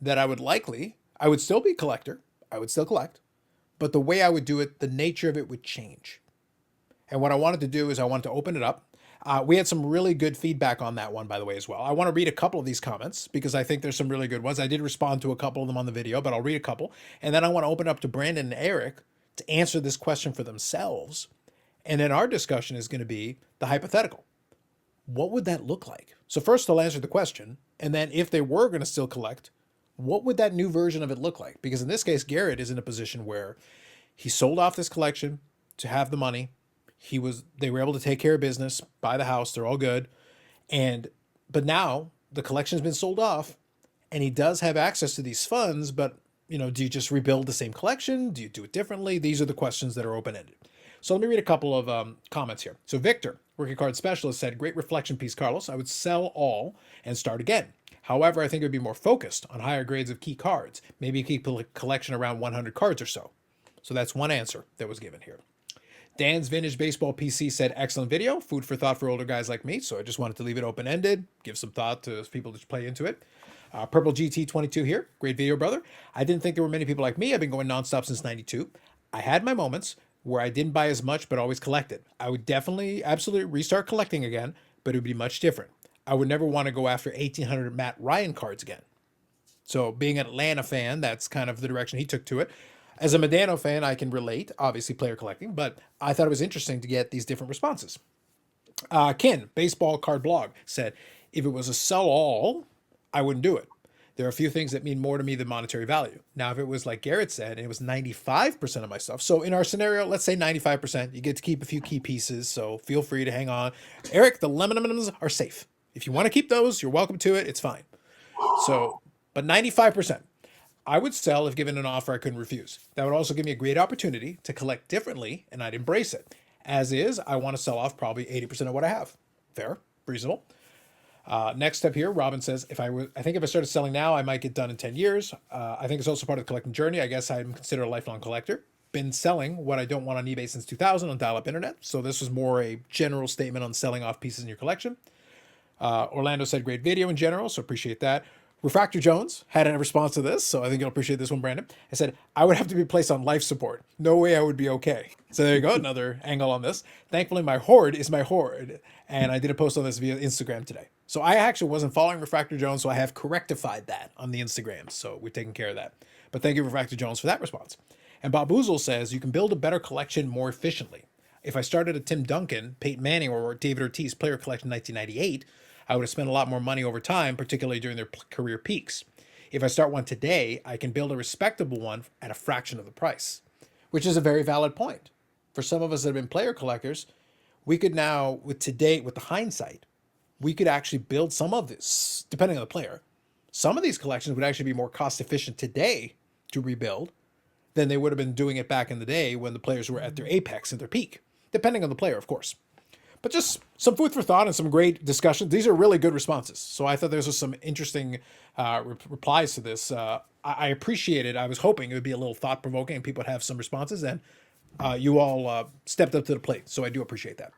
that I would still be a collector. I would still collect, but the way I would do it, the nature of it would change. And what I wanted to do is I wanted to open it up. We had some really good feedback on that one, by the way, as well. I want to read a couple of these comments because I think there's some really good ones. I did respond to a couple of them on the video, but I'll read a couple. And then I want to open up to Brandon and Eric to answer this question for themselves. And then our discussion is going to be the hypothetical. What would that look like? So first I'll answer the question. And then if they were going to still collect, what would that new version of it look like? Because in this case, Garrett is in a position where he sold off this collection to have the money. They were able to take care of business, buy the house, they're all good. But now the collection's been sold off and he does have access to these funds, but do you just rebuild the same collection? Do you do it differently? These are the questions that are open-ended. So let me read a couple of comments here. So Victor, Working Card Specialist, said, great reflection piece, Carlos. I would sell all and start again. However, I think it would be more focused on higher grades of key cards. Maybe keep a collection around 100 cards or so. So that's one answer that was given here. Dan's Vintage Baseball PC said, excellent video, food for thought for older guys like me. So I just wanted to leave it open-ended, give some thought to people to play into it. Purple GT22 here, great video, brother. I didn't think there were many people like me. I've been going nonstop since 92. I had my moments where I didn't buy as much, but always collected. I would absolutely restart collecting again, but it would be much different. I would never want to go after 1,800 Matt Ryan cards again. So being an Atlanta fan, that's kind of the direction he took to it. As a Medano fan, I can relate, obviously player collecting, but I thought it was interesting to get these different responses. Ken, Baseball Card Blog, said, if it was a sell-all, I wouldn't do it. There are a few things that mean more to me than monetary value. Now, if it was like Garrett said, and it was 95% of my stuff. So in our scenario, let's say 95%, you get to keep a few key pieces, so feel free to hang on. Eric, the lemon M&Ms are safe. If you want to keep those, you're welcome to it. It's fine. So, but 95%. I would sell if given an offer I couldn't refuse. That would also give me a great opportunity to collect differently, and I'd embrace it. As is, I want to sell off probably 80% of what I have. Fair, reasonable. Next up here, Robin says, I think if I started selling now, I might get done in 10 years. I think it's also part of the collecting journey. I guess I'm considered a lifelong collector. Been selling what I don't want on eBay since 2000 on dial-up internet. So this was more a general statement on selling off pieces in your collection. Orlando said, great video in general, so appreciate that. Refractor Jones had a response to this, so I think you'll appreciate this one, Brandon. I said, I would have to be placed on life support. No way I would be okay. So there you go, another angle on this. Thankfully, my Horde is my Horde, and I did a post on this via Instagram today. So I actually wasn't following Refractor Jones, so I have correctified that on the Instagram, so we've taken care of that. But thank you, Refractor Jones, for that response. And Bobbles says, you can build a better collection more efficiently. If I started a Tim Duncan, Peyton Manning, or David Ortiz player collection in 1998, I would have spent a lot more money over time, particularly during their career peaks. If I start one today, I can build a respectable one at a fraction of the price, which is a very valid point. For some of us that have been player collectors, we could now, with the hindsight, we could actually build some of this, depending on the player. Some of these collections would actually be more cost efficient today to rebuild than they would have been doing it back in the day when the players were at their apex and their peak, depending on the player, of course. But just some food for thought and some great discussion. These are really good responses. So I thought there was some interesting replies to this. I appreciate it. I was hoping it would be a little thought-provoking and people would have some responses. And you all stepped up to the plate. So I do appreciate that.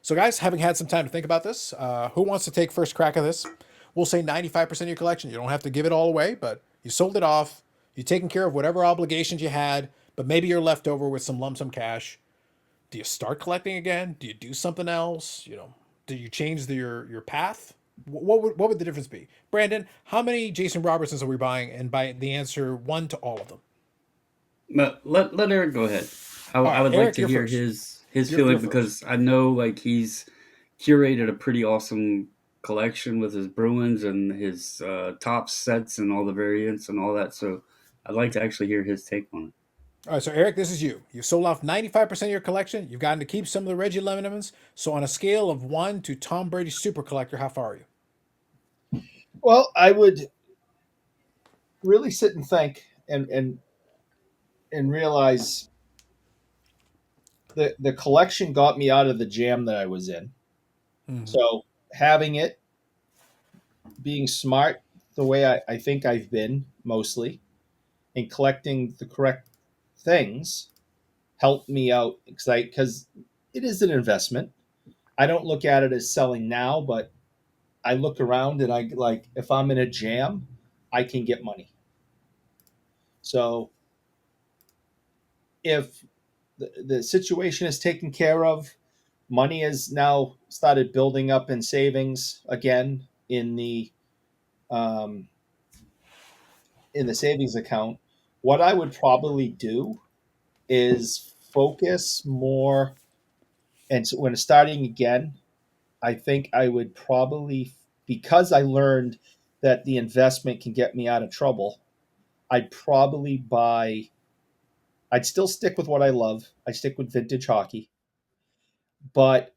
So guys, having had some time to think about this, who wants to take first crack at this? We'll say 95% of your collection. You don't have to give it all away, but you sold it off. You're taking care of whatever obligations you had, but maybe you're left over with some lump sum cash. Do you start collecting again? Do you do something else? Do you change your path? What would the difference be? Brandon, how many Jason Robertsons are we buying? And by the answer, 1 to all of them. But let Eric go ahead. I would Eric, like to hear his feeling because I know like he's curated a pretty awesome collection with his Bruins and his top sets and all the variants and all that. So I'd like to actually hear his take on it. All right, so Eric, this is you. You've sold off 95% of your collection. You've gotten to keep some of the Reggie Lemons. So on a scale of 1 to Tom Brady super collector, how far are you? Well, I would really sit and think and realize the collection got me out of the jam that I was in. Mm-hmm. So having it, being smart the way I think I've been mostly, and collecting the correct things helped me out because it is an investment. I don't look at it as selling now, but I look around and I like, if I'm in a jam, I can get money. So if the situation is taken care of, money has now started building up in savings again um, in the savings account. What I would probably do is focus more. And so when starting again, I think I would probably, because I learned that the investment can get me out of trouble, I'd probably buy, I'd still stick with what I love. I stick with vintage hockey, but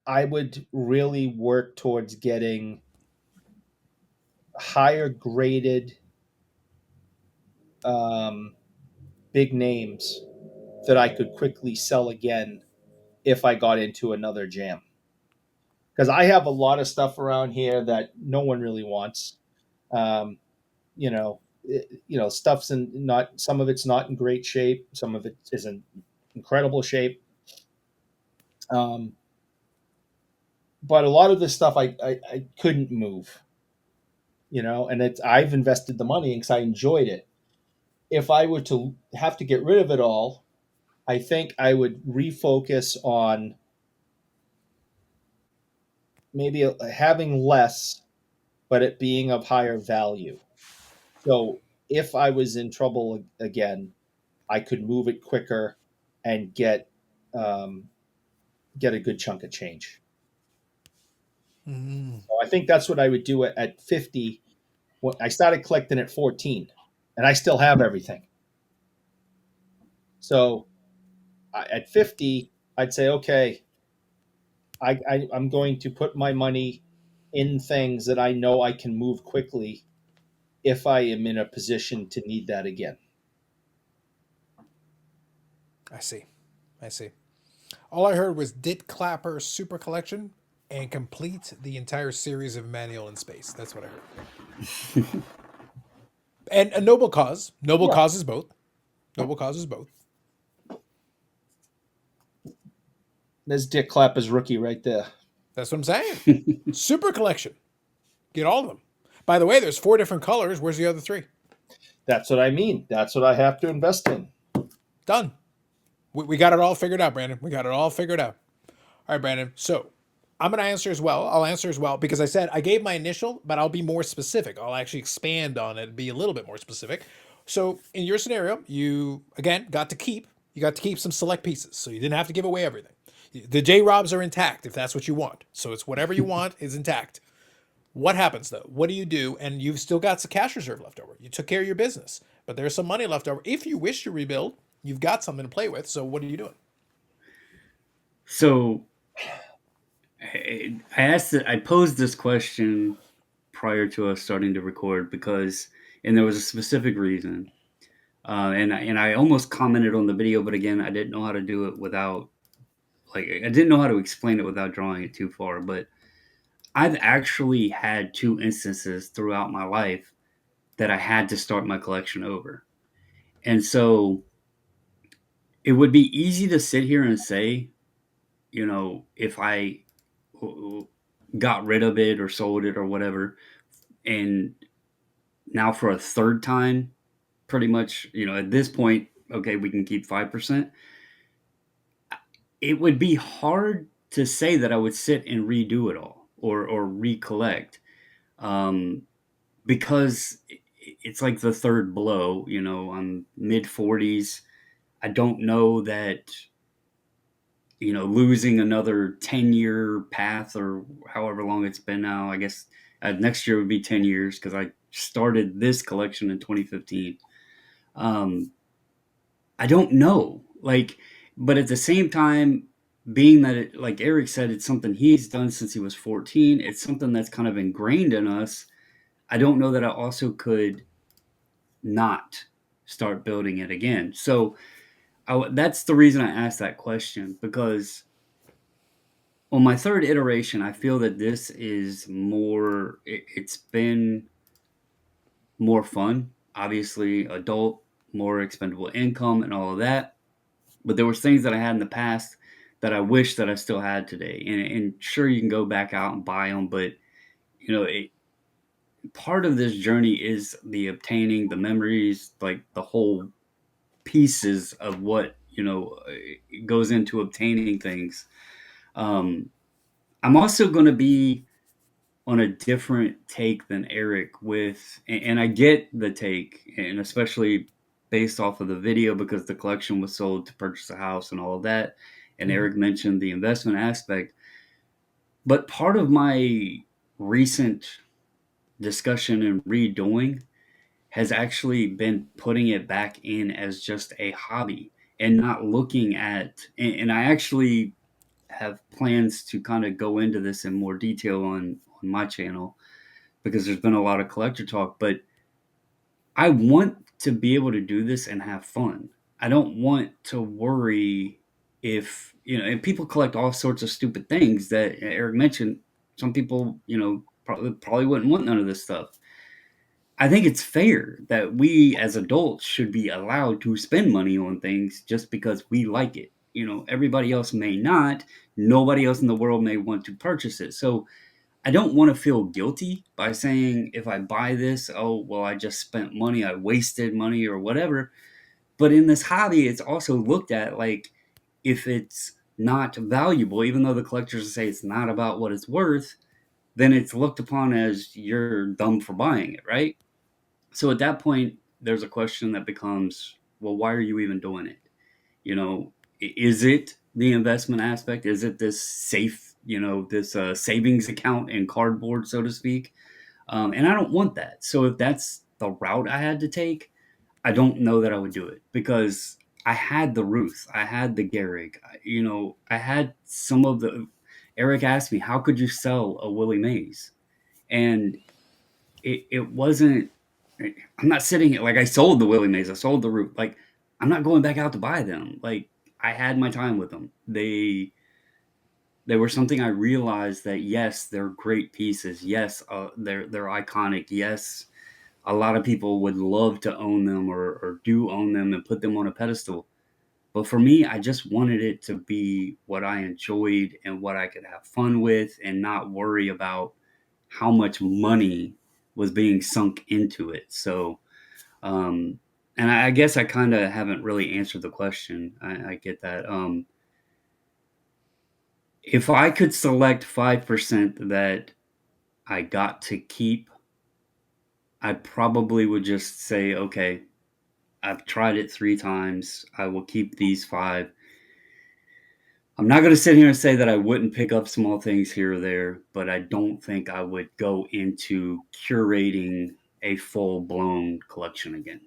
I would really work towards getting higher graded um, big names that I could quickly sell again if I got into another jam. Because I have a lot of stuff around here that no one really wants. Um, stuff's in not, some of it's not in great shape, some of it is in incredible shape. Um, but a lot of this stuff I couldn't move, and I've invested the money because I enjoyed it. If I were to have to get rid of it all, I think I would refocus on maybe having less, but it being of higher value. So if I was in trouble again, I could move it quicker and um, get a good chunk of change. Mm. So I think that's what I would do at 50. When I started collecting at 14, and I still have everything. So at 50, I'd say, okay, I'm going to put my money in things that I know I can move quickly if I am in a position to need that again. I see. I see. All I heard was Dit Clapper Super Collection and complete the entire series of Manual in Space. That's what I heard. And a noble cause. Noble Yeah. cause is both. Noble cause is both. There's Dick Clapper's rookie right there. That's what I'm saying. Super Collection. Get all of them. By the way, there's 4 different colors. Where's the other 3? That's what I mean. That's what I have to invest in. Done. We got it all figured out, Brandon. We got it all figured out. All right, Brandon. So I'm going to answer as well. I'll answer as well because I said I gave my initial, but I'll be more specific. I'll actually expand on it and be a little bit more specific. So in your scenario, you, again, you got to keep some select pieces. So you didn't have to give away everything. The J-Robs are intact if that's what you want. So it's whatever you want is intact. What happens though? What do you do? And you've still got some cash reserve left over. You took care of your business, but there's some money left over. If you wish to rebuild, you've got something to play with. So what are you doing? So I posed this question prior to us starting to record and there was a specific reason. And I almost commented on the video, but again, I didn't know how to do it without, I didn't know how to explain it without drawing it too far. But I've actually had 2 instances throughout my life that I had to start my collection over. And so it would be easy to sit here and say, if I got rid of it or sold it or whatever, and now for a third time, pretty much, at this point, okay, we can keep 5%. It would be hard to say that I would sit and redo it all or recollect, because it's like the third blow. I'm mid 40s. I don't know that, losing another 10-year path or however long it's been now. I guess next year would be 10 years because I started this collection in 2015. I don't know. But at the same time, being that like Eric said, it's something he's done since he was 14. It's something that's kind of ingrained in us. I don't know that I also could not start building it again. So that's the reason I asked that question, because on my third iteration, I feel that this is more, it's been more fun, obviously adult, more expendable income and all of that. But there was things that I had in the past that I wish that I still had today. And sure, you can go back out and buy them, but part of this journey is the obtaining the memories, like the whole pieces of what goes into obtaining things. I'm also going to be on a different take than Eric with, and I get the take, and especially based off of the video because the collection was sold to purchase a house and all of that. And Eric mentioned the investment aspect. But part of my recent discussion and redoing has actually been putting it back in as just a hobby and not looking at, and I actually have plans to kind of go into this in more detail on my channel because there's been a lot of collector talk, but I want to be able to do this and have fun. I don't want to worry if, and people collect all sorts of stupid things that Eric mentioned. Some people, probably wouldn't want none of this stuff. I think it's fair that we as adults should be allowed to spend money on things just because we like it. Everybody else may not. Nobody else in the world may want to purchase it. So I don't want to feel guilty by saying if I buy this, oh, well, I just spent money, I wasted money or whatever. But in this hobby, it's also looked at like if it's not valuable, even though the collectors say it's not about what it's worth, then it's looked upon as you're dumb for buying it, right? So at that point, there's a question that becomes, well, why are you even doing it? Is it the investment aspect? Is it this safe, this savings account in cardboard, so to speak? And I don't want that. So if that's the route I had to take, I don't know that I would do it because I had the Ruth, I had the Gehrig, I had some of the. Eric asked me, how could you sell a Willie Mays? And it wasn't. I'm not sitting here like I sold the Willie Mays, I sold the Ruth. Like I'm not going back out to buy them. Like I had my time with them. They were something I realized that yes, they're great pieces. Yes, they're iconic. Yes, a lot of people would love to own them or do own them and put them on a pedestal. But for me, I just wanted it to be what I enjoyed and what I could have fun with and not worry about how much money was being sunk into it. So, and I guess I kind of haven't really answered the question. I get that. If I could select 5% that I got to keep, I probably would just say, okay, I've tried it 3 times. I will keep these 5. I'm not going to sit here and say that I wouldn't pick up small things here or there, but I don't think I would go into curating a full-blown collection again.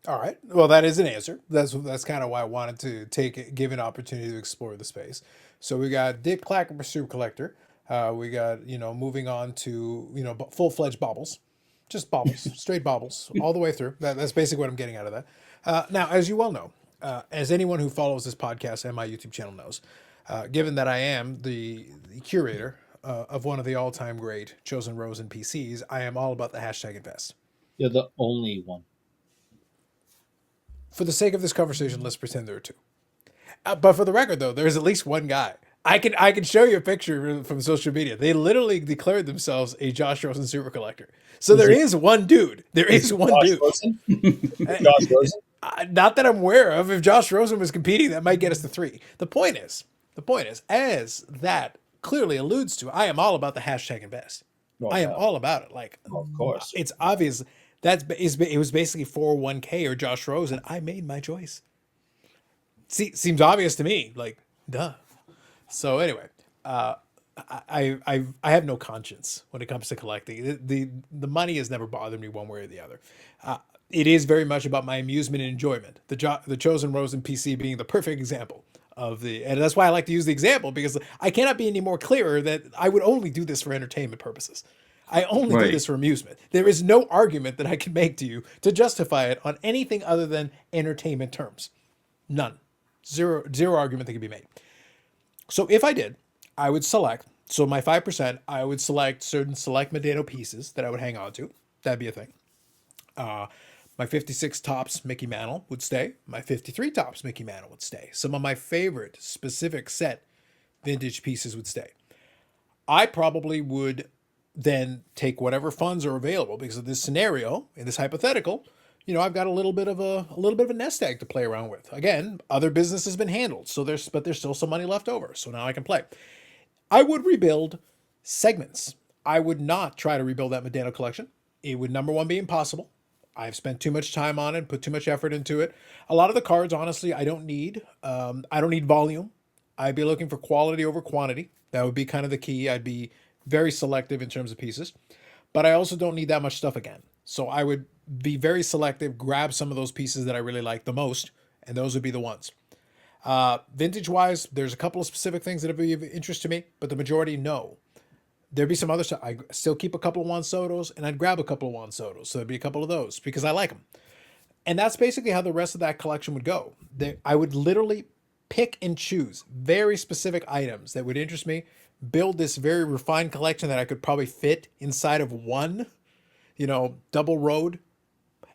All right. Well, that is an answer. That's kind of why I wanted to give an opportunity to explore the space. So we got Dick Clacker Pursuit Collector. We got moving on to full fledged Bobbles, just Bobbles, straight Bobbles all the way through. That's basically what I'm getting out of that. Now, as you well know, as anyone who follows this podcast and my YouTube channel knows, given that I am the curator of one of the all time great Chosen Rosen PCs, I am all about the hashtag invest. You're the only one. For the sake of this conversation, let's pretend there are 2. But for the record, though, there's at least one guy. I can show you a picture from social media. They literally declared themselves a Josh Rosen super collector. So there is one dude. There is one dude. Josh Rosen? Not that I'm aware of. If Josh Rosen was competing, that might get us to 3. The point is, as that clearly alludes to, I am all about the hashtag invest. I am all about it. Like, of course, it's obvious. It was basically 401k or Josh Rosen. I made my choice. Seems obvious to me. Like, duh. So anyway, I have no conscience when it comes to collecting. The money has never bothered me one way or the other. It is very much about my amusement and enjoyment. The Chosen Rosen PC being the perfect example of and that's why I like to use the example, because I cannot be any more clearer that I would only do this for entertainment purposes. I only do this for amusement. There is no argument that I can make to you to justify it on anything other than entertainment terms. None. Zero argument that can be made. So if I did, I would select, so my 5%, I would select certain select Medano pieces that I would hang on to. That'd be a thing. My 56 tops Mickey Mantle would stay. My 53 tops Mickey Mantle would stay. Some of my favorite specific set vintage pieces would stay. I probably would then take whatever funds are available, because of this scenario, in this hypothetical, I've got a little bit of a nest egg to play around with. Again, other business has been handled, so there's still some money left over, so now I can play. I would rebuild segments. I would not try to rebuild that Medano collection. It would, number one, be impossible. I've spent too much time on it, put too much effort into it. A lot of the cards, honestly, I don't need. I don't need volume. I'd be looking for quality over quantity. That would be kind of the key. I'd be very selective in terms of pieces. But I also don't need that much stuff again. So I would be very selective, grab some of those pieces that I really like the most, and those would be the ones. Vintage wise, there's a couple of specific things that would be of interest to me, but the majority, no. There'd be some other stuff. I still keep a couple of Juan Sotos, and I'd grab a couple of Juan Sotos. So there'd be a couple of those because I like them. And that's basically how the rest of that collection would go. I would literally pick and choose very specific items that would interest me, build this very refined collection that I could probably fit inside of one, double road.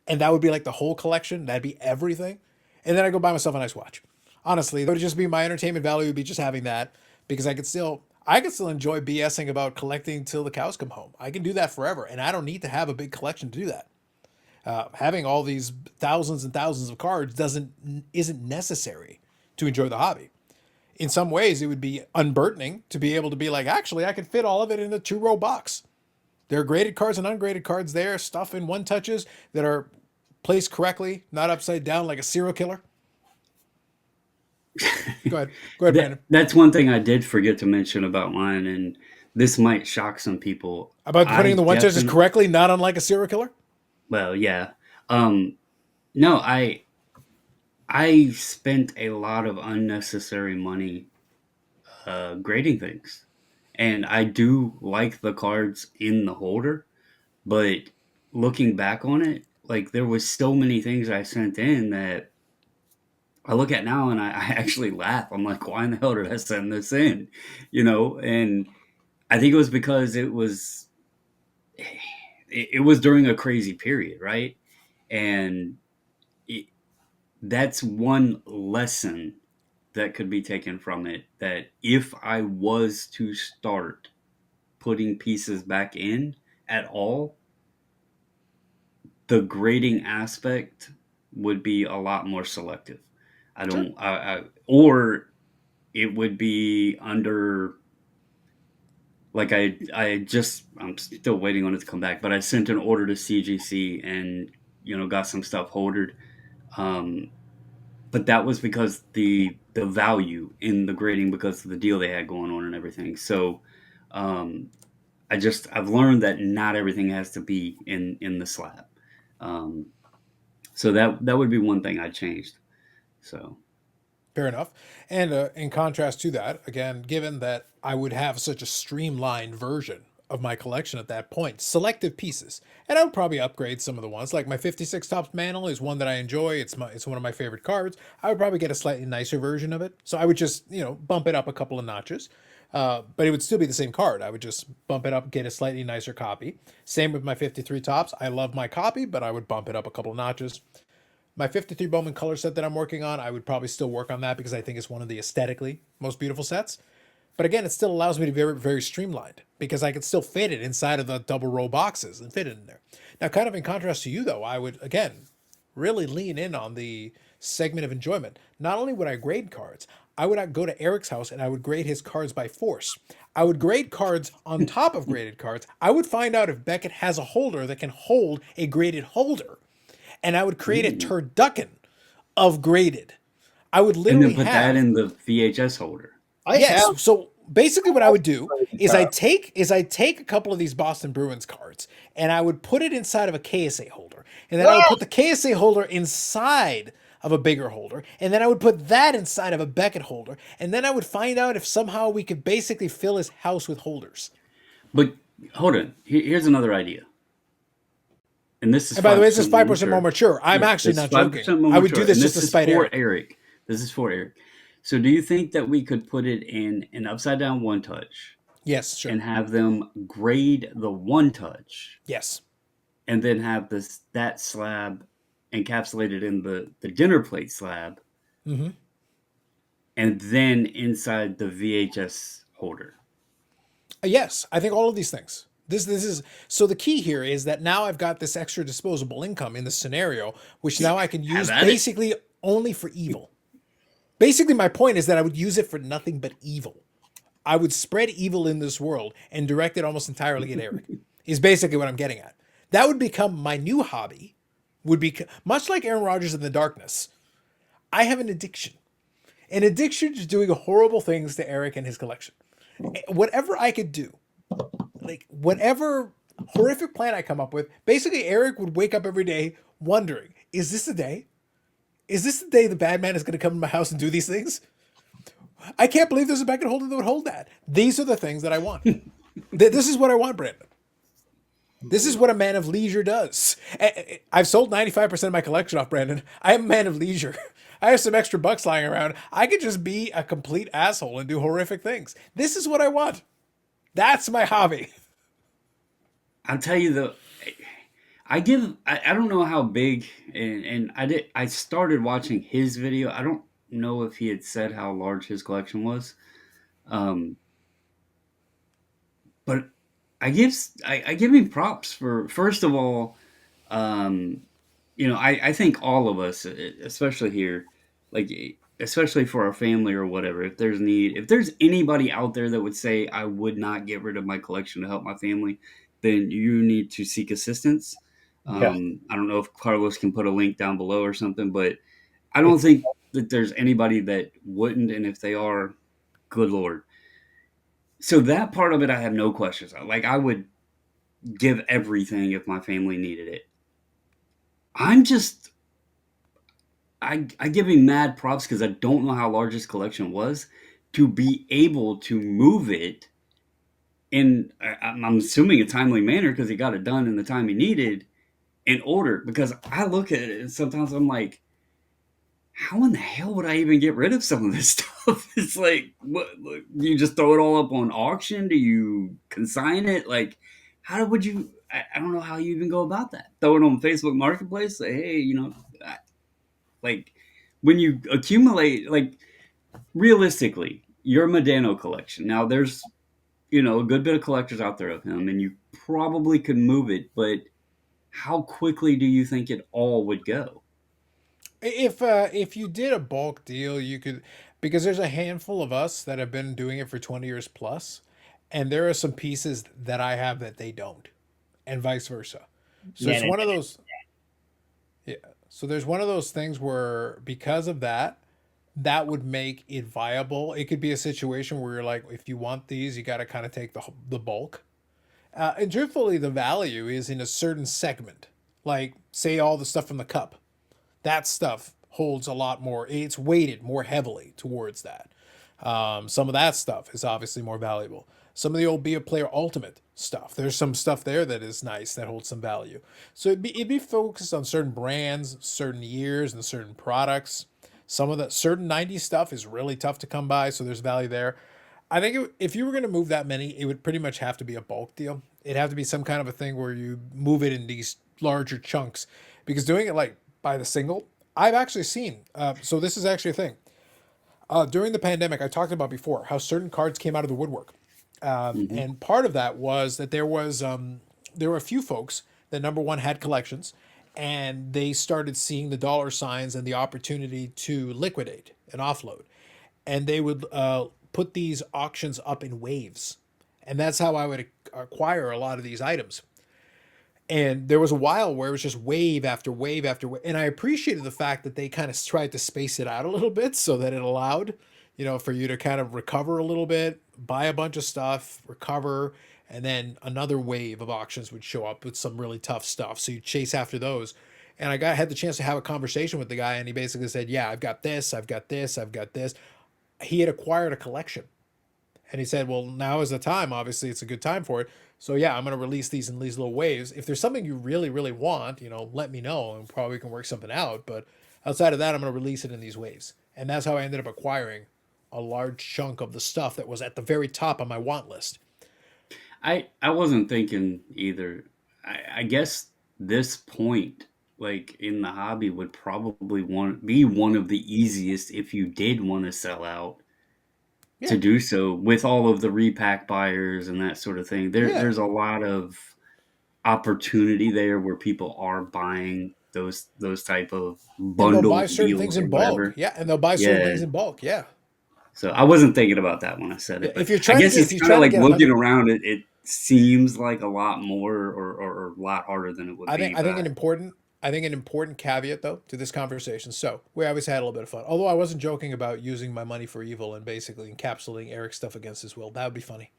And that would be like the whole collection. That'd be everything. And then I go buy myself a nice watch. Honestly, that would just be my entertainment value, would be just having that, because I could still enjoy BSing about collecting till the cows come home. I can do that forever, and I don't need to have a big collection to do that. Having all these thousands and thousands of cards isn't necessary to enjoy the hobby. In some ways, it would be unburdening to be able to be like, actually, I could fit all of it in a 2-row box. There are graded cards and ungraded cards there, stuff in one touches that are placed correctly, not upside down like a serial killer. Go ahead, Brandon. That's one thing I did forget to mention about mine, and this might shock some people. About putting the one touches correctly, not unlike a serial killer? Well, yeah. No, I spent a lot of unnecessary money grading things. And I do like the cards in the holder, but looking back on it, like there was so many things I sent in that I look at now and I actually laugh. I'm like, why in the hell did I send this in? And I think it was because it was during a crazy period, right? And that's one lesson that could be taken from it, that if I was to start putting pieces back in at all, the grading aspect would be a lot more selective. Or it would be under, like I'm still waiting on it to come back, but I sent an order to CGC and, got some stuff ordered. But that was because the value in the grading, because of the deal they had going on and everything. So I've learned that not everything has to be in the slab. So that would be one thing I changed. So fair enough. And in contrast to that, again, given that I would have such a streamlined version of my collection at that point, selective pieces, and I would probably upgrade some of the ones. Like my 56 Topps Mantle is one that I enjoy. It's one of my favorite cards. I would probably get a slightly nicer version of it. So I would just bump it up a couple of notches. But it would still be the same card. I would just bump it up, get a slightly nicer copy. Same with my 53 Topps. I love my copy, but I would bump it up a couple of notches. My 53 Bowman color set that I'm working on, I would probably still work on that because I think it's one of the aesthetically most beautiful sets. But again, it still allows me to be very, very streamlined because I could still fit it inside of the double row boxes and fit it in there. Now, kind of in contrast to you, though, I would, again, really lean in on the segment of enjoyment. Not only would I grade cards, I would go to Eric's house and I would grade his cards by force. I would grade cards on top of graded cards. I would find out if Beckett has a holder that can hold a graded holder. And I would create a turducken of graded. I would literally and then put that in the VHS holder. So basically what I would do is I take a couple of these Boston Bruins cards and I would put it inside of a KSA holder. And then I would put the KSA holder inside of a bigger holder. And then I would put that inside of a Beckett holder. And then I would find out if somehow we could basically fill his house with holders. But hold on. Here's another idea. And this is, and by the way, this is 5% more mature. I'm actually not joking. I would do this just to spite Eric. This is for Eric. So do you think that we could put it in an upside down one touch? Yes, sure. And have them grade the one touch? Yes. And then have that slab encapsulated in the dinner plate slab. Mm-hmm. And then inside the VHS holder. Yes, I think all of these things. This is so the key here is that now I've got this extra disposable income in this scenario, which now I can Have use at it. basically only for evil. Basically, my point is that I would use it for nothing but evil. I would spread evil in this world and direct it almost entirely at Eric. Is basically what I'm getting at. That would become my new hobby. Would be much like Aaron Rodgers in the darkness. I have an addiction to doing horrible things to Eric and his collection. Whatever I could do, like whatever horrific plan I come up with, basically Eric would wake up every day wondering, is this the day? Is this the day the bad man is going to come to my house and do these things? I can't believe there's a Beckett holder that would hold that. These are the things that I want. This is what I want, Brandon. This is what a man of leisure does. I've sold 95% of my collection off, Brandon. I am a man of leisure. I have some extra bucks lying around. I could just be a complete asshole and do horrific things. This is what I want. That's my hobby. I'll tell you though, I don't know how big, and I started watching his video. I don't know if he had said how large his collection was. Um, but I give him props for, first of all, um, I think all of us, especially here, like especially for our family or whatever, if there's anybody out there that would say I would not get rid of my collection to help my family, then you need to seek assistance. Yeah. I don't know if Carlos can put a link down below or something, but I don't It's think that there's anybody that wouldn't, and if they are, good lord. So that part of it, I have no questions. Like I would give everything if my family needed it. I'm just I give him mad props because I don't know how large his collection was to be able to move it in I'm assuming a timely manner because he got it done in the time he needed in order. Because I look at it and sometimes I'm like, how in the hell would I even get rid of some of this stuff? It's like, what? Do you just throw it all up on auction? Do you consign it? Like, how would you? I don't know how you even go about that. Throw it on Facebook Marketplace. Say, hey, like when you accumulate, like realistically, your Medano collection. Now, there's a good bit of collectors out there of him, and you probably could move it, but how quickly do you think it all would go? If you did a bulk deal, you could, because there's a handful of us that have been doing it for 20 years plus, and there are some pieces that I have that they don't, and vice versa. So nah, it's nah, one of those, yeah. So there's one of those things where because of that, that would make it viable. It could be a situation where you're like, if you want these, you got to kind of take the bulk. And truthfully, the value is in a certain segment, like say all the stuff from the cup. That stuff holds a lot more. It's weighted more heavily towards that. Some of that stuff is obviously more valuable. Some of the old Be a Player Ultimate stuff, there's some stuff there that is nice that holds some value. So it'd be focused on certain brands, certain years, and certain products. Some of the certain 90s stuff is really tough to come by, so there's value there. I think if you were going to move that many, it would pretty much have to be a bulk deal. It'd have to be some kind of a thing where you move it in these larger chunks, because doing it like by the single, I've actually seen. So this is actually a thing. During the pandemic, I talked about before how certain cards came out of the woodwork, Hmm. and part of that was that there were a few folks that number one had collections, and they started seeing the dollar signs and the opportunity to liquidate and offload, and they would put these auctions up in waves, and that's how I would acquire a lot of these items. And there was a while where it was just wave after wave after wave. And I appreciated the fact that they kind of tried to space it out a little bit so that it allowed, for you to kind of recover a little bit, buy a bunch of stuff, recover, and then another wave of auctions would show up with some really tough stuff. So you chase after those. And had the chance to have a conversation with the guy, and he basically said, "Yeah, I've got this, I've got this, I've got this." He had acquired a collection, and he said, "Well, now is the time. Obviously, it's a good time for it. So yeah, I'm going to release these in these little waves. If there's something you really, really want, let me know, and probably can work something out. But outside of that, I'm going to release it in these waves." And that's how I ended up acquiring a large chunk of the stuff that was at the very top on my want list. I wasn't thinking either. I guess this point, like in the hobby, would probably be one of the easiest if you did want to sell out. Yeah. to do so with all of the repack buyers and that sort of thing. Yeah. There's a lot of opportunity there where people are buying those type of And they'll bundle buy certain things deals or in bulk. whatever. Yeah. And they'll buy certain Yeah. things in bulk. Yeah. So I wasn't thinking about that when I said Yeah. it, but I guess If it's you're kind of trying to like get looking 100, around it. It seems like a lot more or a lot harder than it would be, I but think an important caveat though to this conversation. So we always had a little bit of fun. Although I wasn't joking about using my money for evil and basically encapsulating Eric's stuff against his will. That would be funny.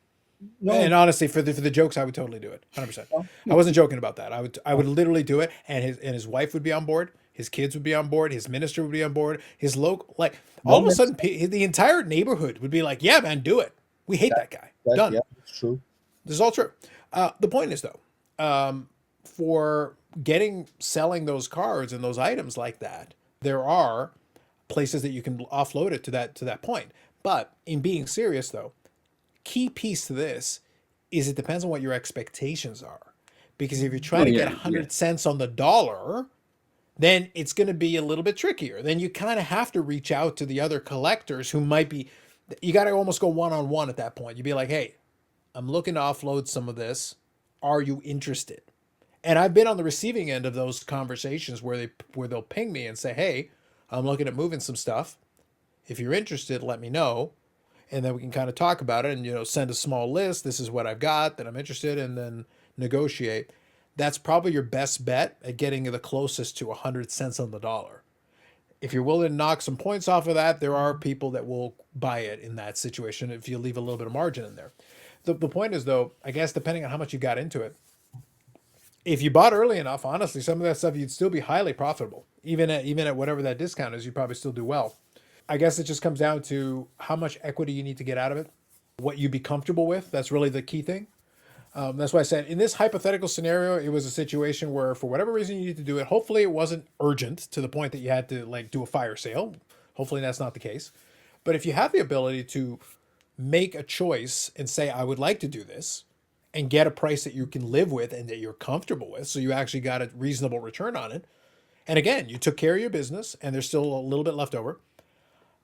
And No, honestly, for the jokes, I would totally do it, 100%. no, I no, wasn't joking about that. I no. would literally do it, and his wife would be on board. His kids would be on board. His minister would be on board. His local, like, all No of a sudden, minister. the entire neighborhood would be like, "Yeah, man, do it. We hate that guy. Done." Yeah, it's true. This is all true. The point is though, for selling those cards and those items like that, there are places that you can offload it to that point. But in being serious though, key piece to this is it depends on what your expectations are. Because if you're trying oh to get yeah, yeah. 100 cents on the dollar, then it's going to be a little bit trickier. Then you kind of have to reach out to the other collectors who might be, you got to almost go one on one at that point. You'd be like, hey, I'm looking to offload some of this. Are you interested? And I've been on the receiving end of those conversations where they'll ping me and say, hey, I'm looking at moving some stuff. If you're interested, let me know, and then we can kind of talk about it and send a small list. This is what I've got that I'm interested in, and then negotiate. That's probably your best bet at getting the closest to 100 cents on the dollar. If you're willing to knock some points off of that, there are people that will buy it in that situation if you leave a little bit of margin in there. The point is though, I guess depending on how much you got into it, if you bought early enough, honestly, some of that stuff you'd still be highly profitable. Even at whatever that discount is, you probably still do well. I guess it just comes down to how much equity you need to get out of it, what you'd be comfortable with. That's really the key thing. That's why I said in this hypothetical scenario, it was a situation where, for whatever reason, you need to do it. Hopefully, it wasn't urgent to the point that you had to like do a fire sale. Hopefully, that's not the case. But if you have the ability to make a choice and say, I would like to do this, and get a price that you can live with and that you're comfortable with, so you actually got a reasonable return on it. And again, you took care of your business, and there's still a little bit left over.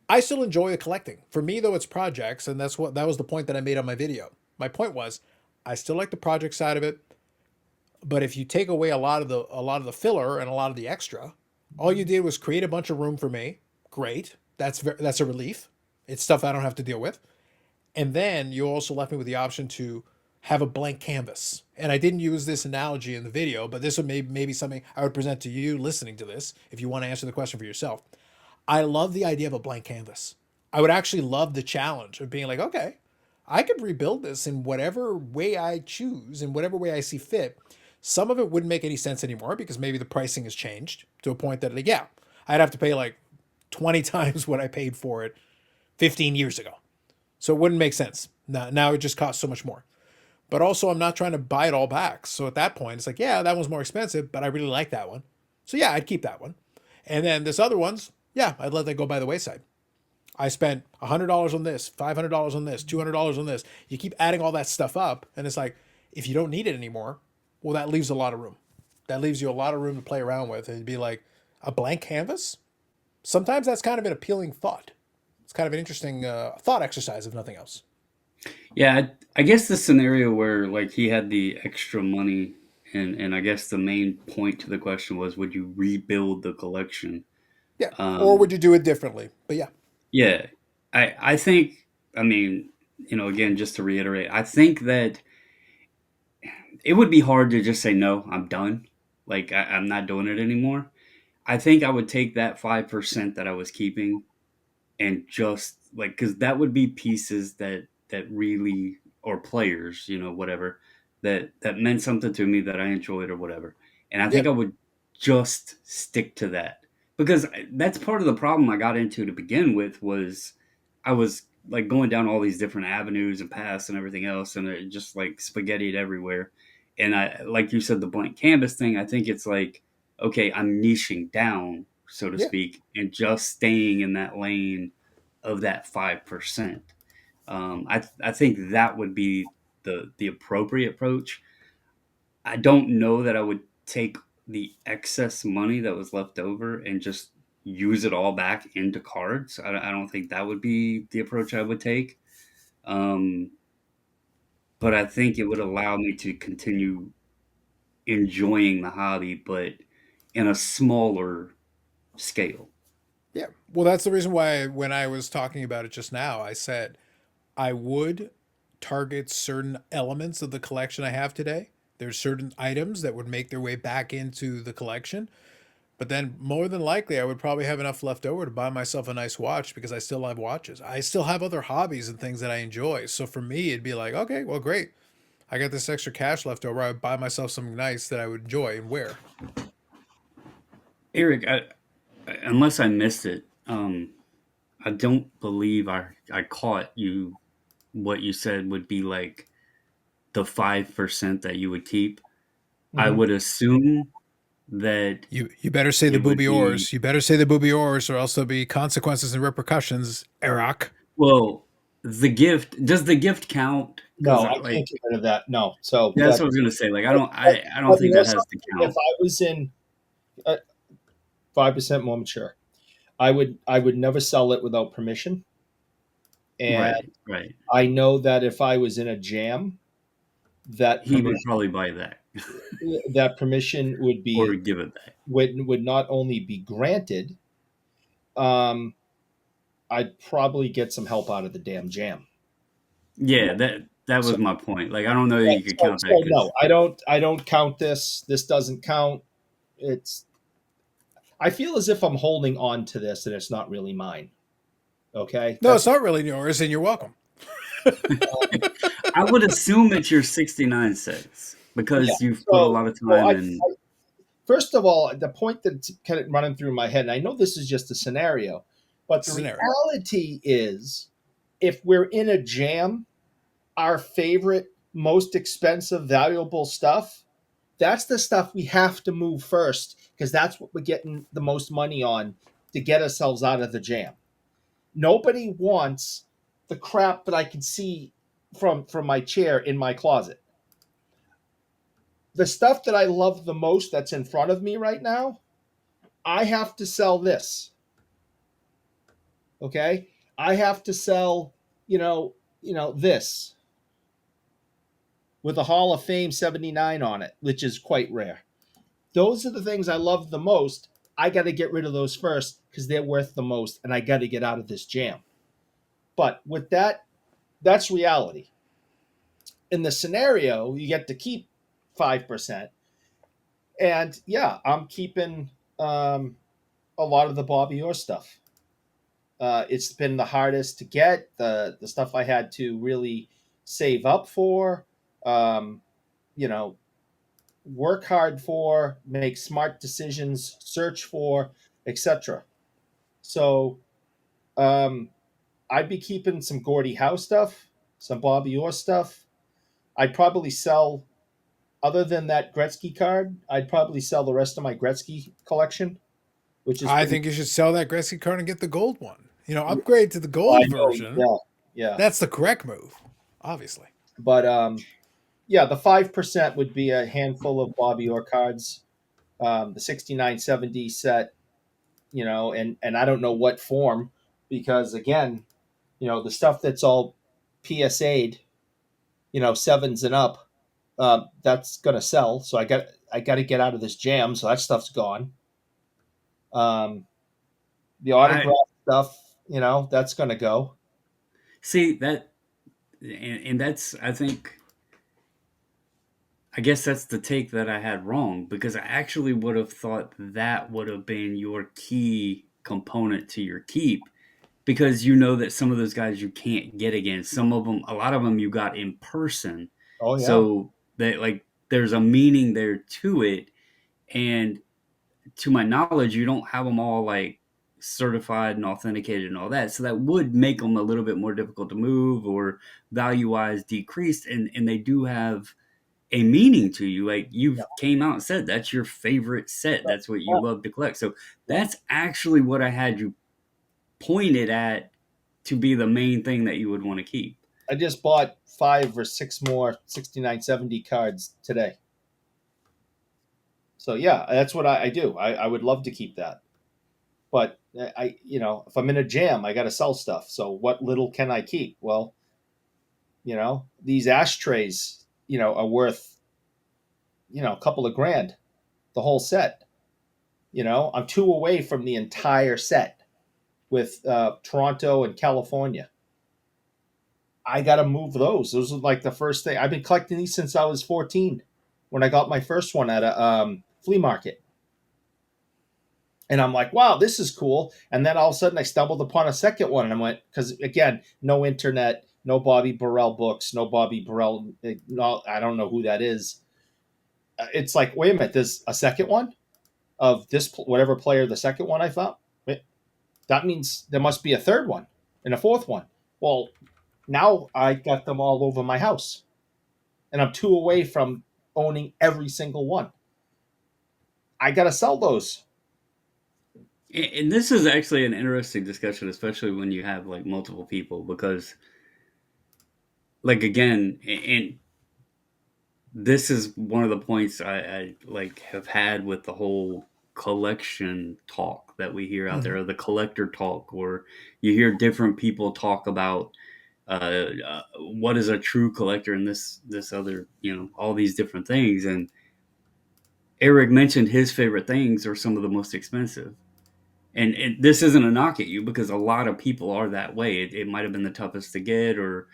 I still enjoy the collecting. For me, though, it's projects, and that was the point that I made on my video. My point was, I still like the project side of it, but if you take away a lot of the filler and a lot of the extra, all you did was create a bunch of room for me. Great, that's a relief. It's stuff I don't have to deal with. And then you also left me with the option to have a blank canvas. And I didn't use this analogy in the video, but this would maybe something I would present to you listening to this if you want to answer the question for yourself. I love the idea of a blank canvas. I would actually love the challenge of being like, okay, I could rebuild this in whatever way I choose, in whatever way I see fit. Some of it wouldn't make any sense anymore because maybe the pricing has changed to a point that, like, yeah, I'd have to pay like 20 times what I paid for it 15 years ago. So it wouldn't make sense. Now it just costs so much more. But also, I'm not trying to buy it all back. So at that point, it's like, yeah, that one's more expensive, but I really like that one. So yeah, I'd keep that one. And then this other one's, yeah, I'd let that go by the wayside. I spent $100 on this, $500 on this, $200 on this. You keep adding all that stuff up, and it's like, if you don't need it anymore, well, that leaves a lot of room. That leaves you a lot of room to play around with. And it'd be like a blank canvas. Sometimes that's kind of an appealing thought. It's kind of an interesting thought exercise, if nothing else. Yeah, I guess the scenario where like he had the extra money, and I guess the main point to the question was, would you rebuild the collection? Yeah. Or Um, would you do it differently? But yeah. yeah, I think, I mean, again, just to reiterate, I think that it would be hard to just say no, I'm done. Like I'm not doing it anymore. I think I would take that 5% that I was keeping and just like, because that would be pieces that really, or players, whatever, that meant something to me that I enjoyed or whatever. And I Yeah. think I would just stick to that, because that's part of the problem I got into to begin with. Was I was like going down all these different avenues and paths and everything else, and it just like spaghettied everywhere. And I, like you said, the blank canvas thing, I think it's like, okay, I'm niching down, so to Yeah. speak, and just staying in that lane of that 5%. I think that would be the appropriate approach. I don't know that I would take the excess money that was left over and just use it all back into cards. I don't think that would be the approach I would take. Um, but I think it would allow me to continue enjoying the hobby, but in a smaller scale. Yeah. Well, that's the reason why when I was talking about it just now, I said I would target certain elements of the collection I have today. There's certain items that would make their way back into the collection. But then more than likely, I would probably have enough left over to buy myself a nice watch because I still have watches. I still have other hobbies and things that I enjoy. So for me, it'd be like, okay, well, great. I got this extra cash left over. I would buy myself something nice that I would enjoy and wear. Eric, unless I missed it, I don't believe I caught you what you said would be like the 5% that you would keep. I Mhm. would assume that You better say the it would booby be oars. You better say the booby oars, or else there'll be consequences and repercussions. Iraq. well, the gift. Does the gift count? Because No, I like can't get rid of that. No. So that's that, what I was gonna say. Like but, I don't but you think know that has to something? If count. I was in 5% more mature, I would never sell it without permission. And Right, right. I know that if I was in a jam, that He would permission probably buy that that permission would or be give it back. would not only be granted, um, I'd probably get some help out of the damn jam. Yeah, that So, was my point. Like I don't know that yeah, you could so, count that so no, because I don't count this. This doesn't count. It's I feel as if I'm holding on to this and it's not really mine. Okay, No, it's not really yours, and you're welcome. I would assume it's your 69 cents yeah. because you've put a So, lot of so time in. first of all, the point that's kind of running through my head, and I know this is just a scenario, but the Scenario. reality is, if we're in a jam, our favorite, most expensive, valuable stuff, that's the stuff we have to move first because that's what we're getting the most money on to get ourselves out of the jam. Nobody wants the crap that I can see from my chair in my closet. The stuff that I love the most that's in front of me right now, I have to sell this. Okay? I have to sell, this with a Hall of Fame 79 on it, which is quite rare. Those are the things I love the most. I got to get rid of those first because they're worth the most and I got to get out of this jam. But with that, that's reality. In the scenario, you get to keep 5%. And yeah, I'm keeping a lot of the Bobby Orr stuff. It's been the hardest to get, the stuff I had to really save up for, um, you know, work hard for, make smart decisions, search for, etc. So um, I'd be keeping some Gordie Howe stuff, some Bobby Orr stuff. I'd probably sell, other than that Gretzky card, I'd probably sell the rest of my Gretzky collection, which is I pretty. think you should sell that Gretzky card and get the gold one. Upgrade to the Well, I gold know, version. yeah, yeah, That's the correct move, obviously. but yeah, the 5% would be a handful of Bobby Orr cards, the 6970 set, and I don't know what form, because again, the stuff that's all PSA'd, sevens and up, that's gonna sell. So I got to get out of this jam. So that stuff's gone. Um, the I autograph stuff, that's gonna go. see that, and that's I guess that's the take that I had wrong because I actually would have thought that would have been your key component to your keep because you know that some of those guys you can't get again. Some of them, a lot of them you got in person. Oh yeah, So that like there's a meaning there to it. And to my knowledge, you don't have them all like certified and authenticated and all that. So that would make them a little bit more difficult to move or value wise decreased. And they do have a meaning to you. Like yeah, you've came out and said that's your favorite set. That's what you yeah, love to collect. So yeah. that's actually what I had you pointed at to be the main thing that you would want to keep. I just bought 5 or 6 more 6970 cards today. So yeah, that's what I do. I would love to keep that. But if I'm in a jam, I got to sell stuff. So what little can I keep? Well, These ashtrays, are worth, a couple of grand, the whole set. I'm two away from the entire set with Toronto and California. I got to move those. Those are like the first thing. I've been collecting these since I was 14 when I got my first one at a flea market. And I'm like, wow, this is cool. And then all of a sudden I stumbled upon a second one. And I went, because again, no internet, no Bobby Burrell books, no Bobby Burrell. No, I don't know who that is. It's like, wait a minute, there's a second one of this, whatever player the second one I found. That means there must be a third one and a fourth one. Well, now I got them all over my house. And I'm two away from owning every single one. I got to sell those. And this is actually an interesting discussion, especially when you have like multiple people, because like again, and this is one of the points I like have had with the whole collection talk that we hear out there, or the collector talk, or you hear different people talk about what is a true collector and this other, all these different things. And Eric mentioned his favorite things are some of the most expensive. And this isn't a knock at you, because a lot of people are that way. It might have been the toughest to get, or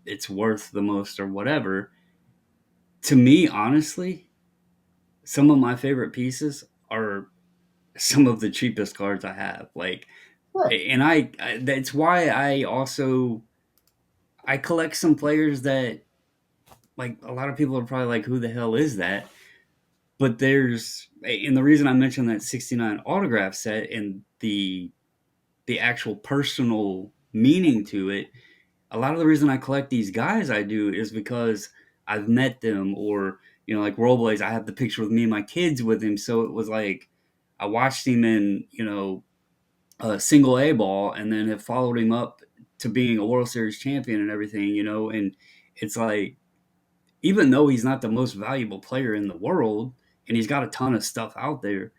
it's worth the most, or whatever. To me, honestly, some of my favorite pieces are some of the cheapest cards I have. Like, Sure. and I that's why I collect some players that, like, a lot of people are probably like, who the hell is that? But and the reason I mentioned that 69 autograph set and the actual personal meaning to it, a lot of the reason I collect these guys I do is because I've met them, or like Robles, I have the picture with me and my kids with him, so it was like I watched him in a single A ball, and then have followed him up to being a World Series champion and everything, and it's like, even though he's not the most valuable player in the world and he's got a ton of stuff out there,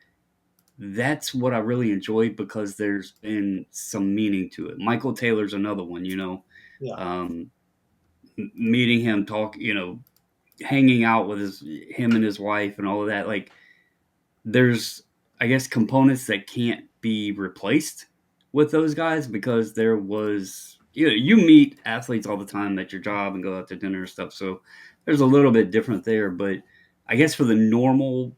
that's what I really enjoyed, because there's been some meaning to it. Michael Taylor's another one, Yeah. Meeting him, hanging out with him and his wife and all of that. Like, there's, I guess, components that can't be replaced with those guys, because there was, you meet athletes all the time at your job and go out to dinner and stuff. So there's a little bit different there, but I guess for the normal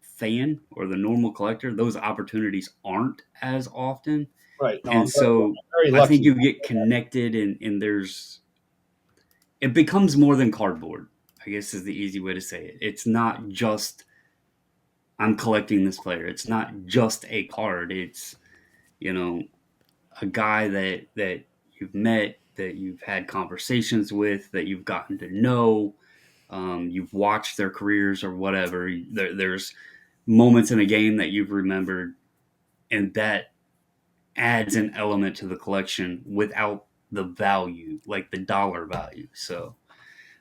fan or the normal collector, those opportunities aren't as often. Right. No, And I'm very, so very I think lucky. you get connected, and it becomes more than cardboard, I guess is the easy way to say it. It's not just, I'm collecting this player. It's not just a card. It's, a guy that you've met, that you've had conversations with, that you've gotten to know. You've watched their careers or whatever. There's moments in a game that you've remembered, and that adds an element to the collection without the value, like the dollar value. So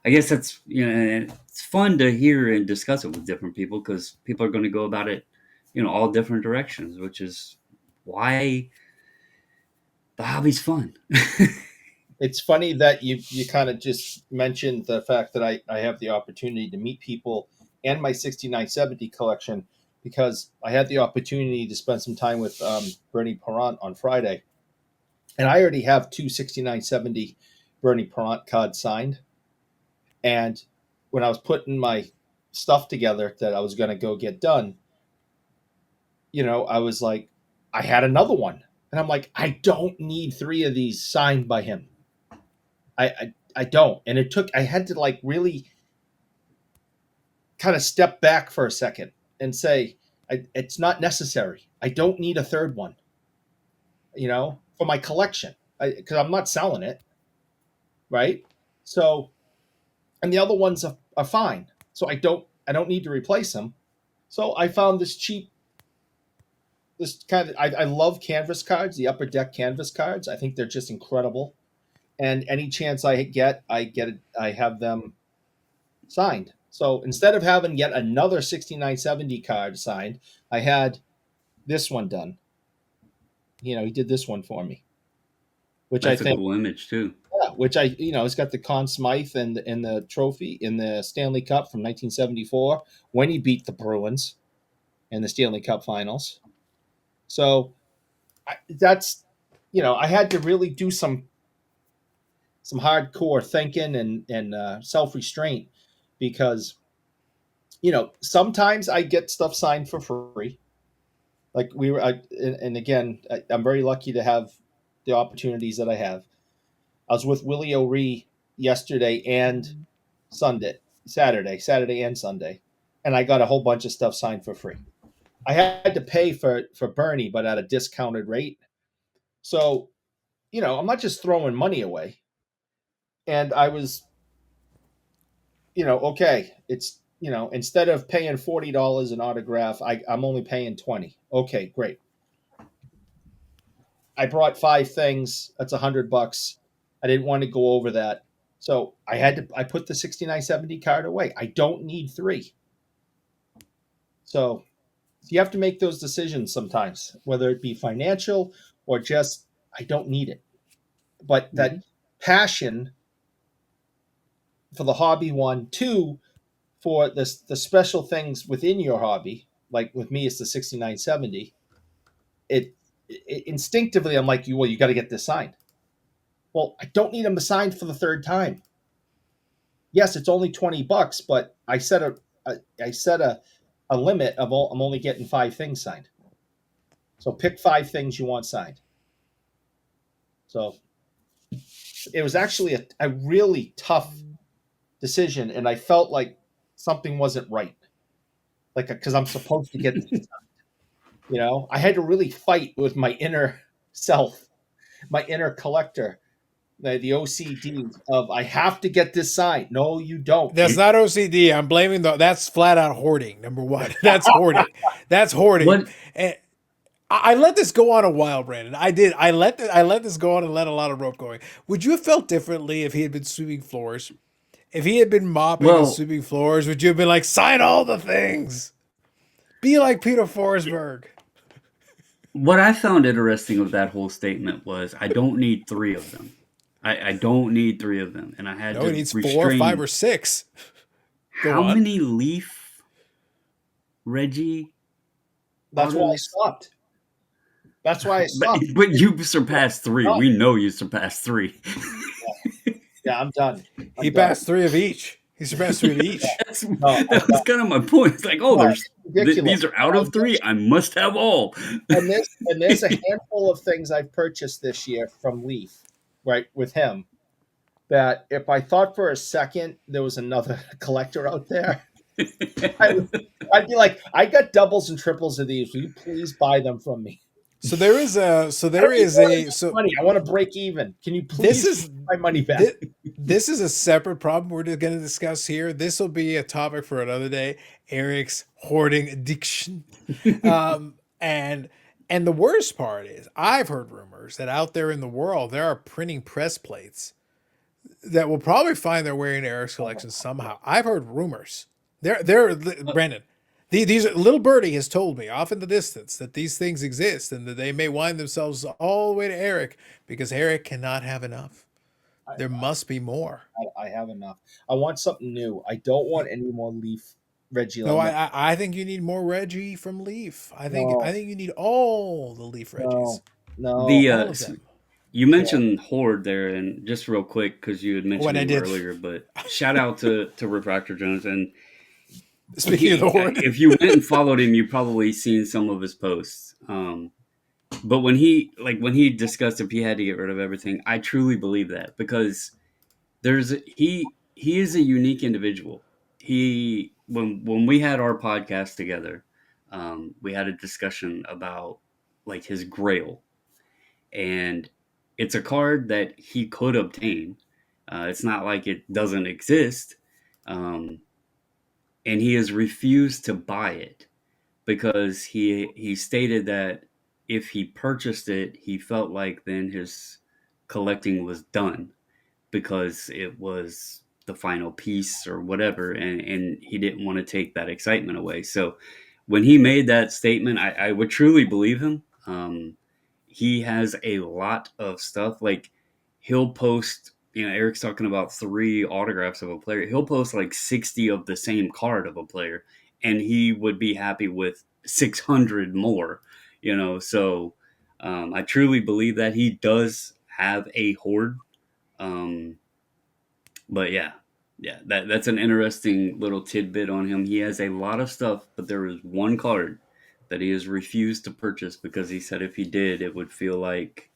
I guess that's, it's fun to hear and discuss it with different people, because people are going to go about it, all different directions, which is why the hobby's fun. It's funny that you kind of just mentioned the fact that I have the opportunity to meet people and my 6970 collection, because I had the opportunity to spend some time with Bernie Parent on Friday. And I already have two 6970 Bernie Parent cards signed. And when I was putting my stuff together that I was going to go get done, I was like, I had another one. And I'm like, I don't need three of these signed by him. I don't. And I had to like really kind of step back for a second and say, it's not necessary. I don't need a third one, for my collection, because I'm not selling it. Right. So, and the other ones are fine. So I don't need to replace them. So I found this kind of, I love canvas cards, the upper deck canvas cards. I think they're just incredible. And any chance I have them signed. So instead of having yet another 6970 card signed, I had this one done. He did this one for me, which I That's a think, cool image too. Yeah, which it's got the Conn Smythe and the trophy in the Stanley Cup from 1974 when he beat the Bruins in the Stanley Cup Finals. So that's, I had to really do some hardcore thinking and self restraint because sometimes I get stuff signed for free. Like and again, I'm very lucky to have the opportunities that I have. I was with Willie O'Ree yesterday and Saturday and Sunday, and I got a whole bunch of stuff signed for free. I had to pay for Bernie, but at a discounted rate. So, I'm not just throwing money away. And I was, okay, it's instead of paying $40 an autograph, I'm only paying 20. Okay, great. I brought 5 things. That's $100. I didn't want to go over that. So I put the 6970 card away. I don't need 3. So you have to make those decisions sometimes, whether it be financial or just, I don't need it. But that passion for the hobby, 1, 2, for the special things within your hobby, like with me, it's the 6970. It instinctively, I'm like, you got to get this signed. Well, I don't need them signed for the 3rd time. Yes, it's only $20, but I set a limit of I'm only getting 5 things signed. So pick 5 things you want signed. So it was actually a really tough decision, and I felt like something wasn't right. Like, because I'm supposed to get this signed. I had to really fight with my inner self, my inner collector, the OCD of I have to get this signed. No, you don't. That's not OCD. I'm blaming that's flat out hoarding. Number 1, that's hoarding. That's hoarding. What? And I let this go on a while, Brandon. I did. I let this go on and let a lot of rope going. Would you have felt differently if he had been sweeping floors? If he had been mopping and sweeping floors, would you have been like, sign all the things? Be like Peter Forsberg. What I found interesting of that whole statement was, I don't need 3 of them. I don't need 3 of them, and I had to he needs restrain 4, 5, or 6. How many Leaf Reggie? That's why I stopped. That's why I stopped. But you surpassed 3. No. We know you surpassed 3. Yeah, I'm done. He passed 3 of each. He surpassed 3 of each. That was kind of my point. It's like, these are out of 3. I must have all. And there's a handful of things I've purchased this year from Leaf, right, with him, that if I thought for a second there was another collector out there, I'd be like, I got doubles and triples of these. Will you please buy them from me? So there is money. I want to break even. Can you please buy my money back? This is a separate problem we're going to discuss here. This will be a topic for another day. Eric's hoarding addiction. And the worst part is, I've heard rumors that out there in the world there are printing press plates that will probably find their way in Eric's collection somehow. I've heard rumors. Brandon. These little birdie has told me off in the distance that these things exist and that they may wind themselves all the way to Eric because Eric cannot have enough. There must be more. I have enough. I want something new. I don't want any more Leaf Reggie. No, I think you need more Reggie from Leaf. I think you need all the Leaf Reggies. No. You mentioned Horde there, and just real quick because you had mentioned it earlier, but shout out to Refractor Jones. And speaking of the Horde, if you went and followed him, you probably seen some of his posts. But when he discussed if he had to get rid of everything, I truly believe that because he is a unique individual. When we had our podcast together, we had a discussion about like his Grail, and it's a card that he could obtain. It's not like it doesn't exist, and he has refused to buy it because he stated that if he purchased it, he felt like then his collecting was done because it was the final piece or whatever, and he didn't want to take that excitement away. So when he made that statement, I would truly believe him. He has a lot of stuff. Like he'll post Eric's talking about 3 autographs of a player. He'll post like 60 of the same card of a player, and he would be happy with 600 more. So I truly believe that he does have a hoard. Um, but yeah, that's an interesting little tidbit on him. He has a lot of stuff, but there is one card that he has refused to purchase because he said if he did, it would feel like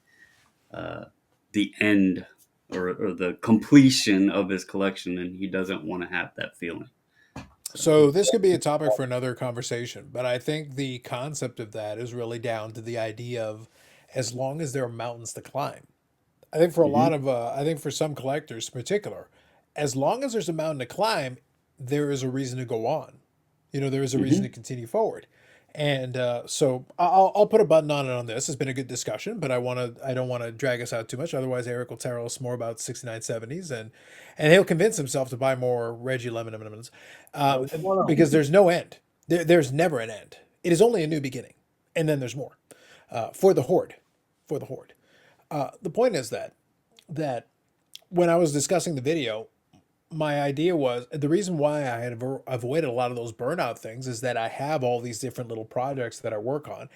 uh, the end or the completion of his collection, and he doesn't want to have that feeling. So this could be a topic for another conversation, but I think the concept of that is really down to the idea of as long as there are mountains to climb. I think for a lot Mm-hmm. of, I think for some collectors in particular, as long as there's a mountain to climb, there is a reason to go on. There is a reason Mm-hmm. to continue forward. And so I'll put a button on it on this. It's been a good discussion, but I don't want to drag us out too much. Otherwise, Eric will tell us more about 6970s, and he'll convince himself to buy more Reggie Lemons, No. because there's no end. There's never an end. It is only a new beginning, and then there's more for the horde, for the horde. The point is that when I was discussing the video, my idea was the reason why I had avoided a lot of those burnout things is that I have all these different little projects that I work on,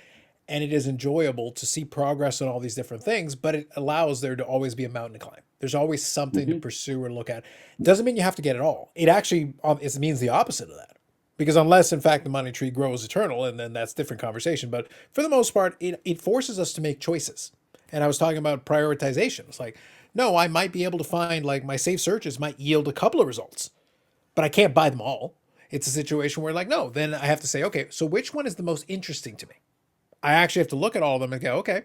and it is enjoyable to see progress on all these different things, but it allows there to always be a mountain to climb. There's always something to Mm-hmm. pursue and look at. Doesn't mean you have to get it all. It actually it means the opposite of that. Because unless, in fact, the money tree grows eternal, and then that's a different conversation. But for the most part, it forces us to make choices. And I was talking about prioritization. It's like, no, I might be able to find, like, my safe searches might yield a couple of results, but I can't buy them all. It's a situation where, like, no, then I have to say, okay, so which one is the most interesting to me? I actually have to look at all of them and go, okay,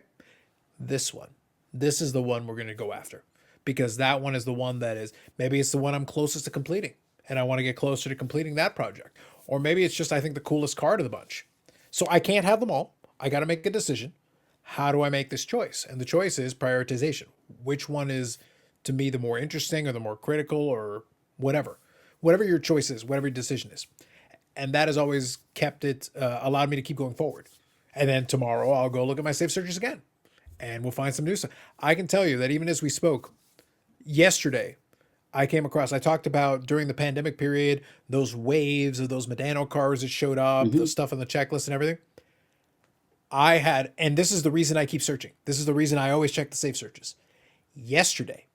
this one. This is the one we're going to go after because that one is the one that is maybe it's the one I'm closest to completing and I want to get closer to completing that project. Or maybe it's just I think the coolest card of the bunch. So I can't have them all. I got to make a decision. How do I make this choice? And the choice is prioritization. Which one is to me the more interesting or the more critical or whatever? Whatever your choice is, whatever your decision is. And that has always kept it, allowed me to keep going forward. And then tomorrow I'll go look at my safe searches again and we'll find some new stuff. I can tell you that even as we spoke yesterday, I talked about during the pandemic period, those waves of those Medano cars that showed up, the Mm-hmm. stuff on the checklist and everything. And this is the reason I keep searching. This is the reason I always check the safe searches. Yesterday,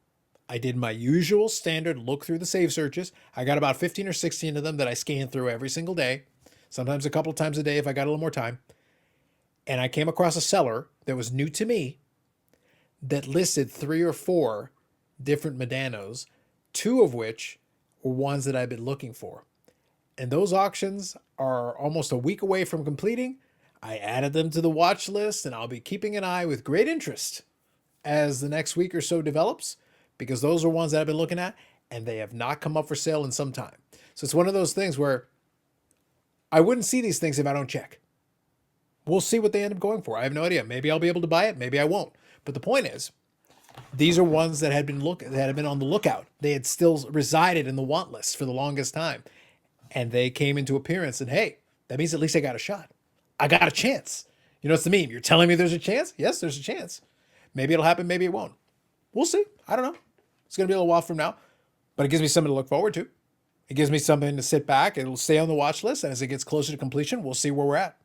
I did my usual standard look through the save searches. I got about 15 or 16 of them that I scan through every single day, sometimes a couple of times a day if I got a little more time. And I came across a seller that was new to me that listed 3 or 4 different Medanos, 2 of which were ones that I've been looking for. And those auctions are almost a week away from completing. I added them to the watch list and I'll be keeping an eye with great interest as the next week or so develops because those are ones that I've been looking at and they have not come up for sale in some time. So it's one of those things where I wouldn't see these things if I don't check. We'll see what they end up going for. I have no idea. Maybe I'll be able to buy it. Maybe I won't. But the point is, these are ones that had been on the lookout. They had still resided in the want list for the longest time, and they came into appearance. And hey, that means at least I got a shot. I got a chance. It's the meme. You're telling me there's a chance? Yes, there's a chance. Maybe it'll happen. Maybe it won't. We'll see. I don't know. It's gonna be a little while from now, but it gives me something to look forward to. It gives me something to sit back. It'll stay on the watch list, and as it gets closer to completion, we'll see where we're at.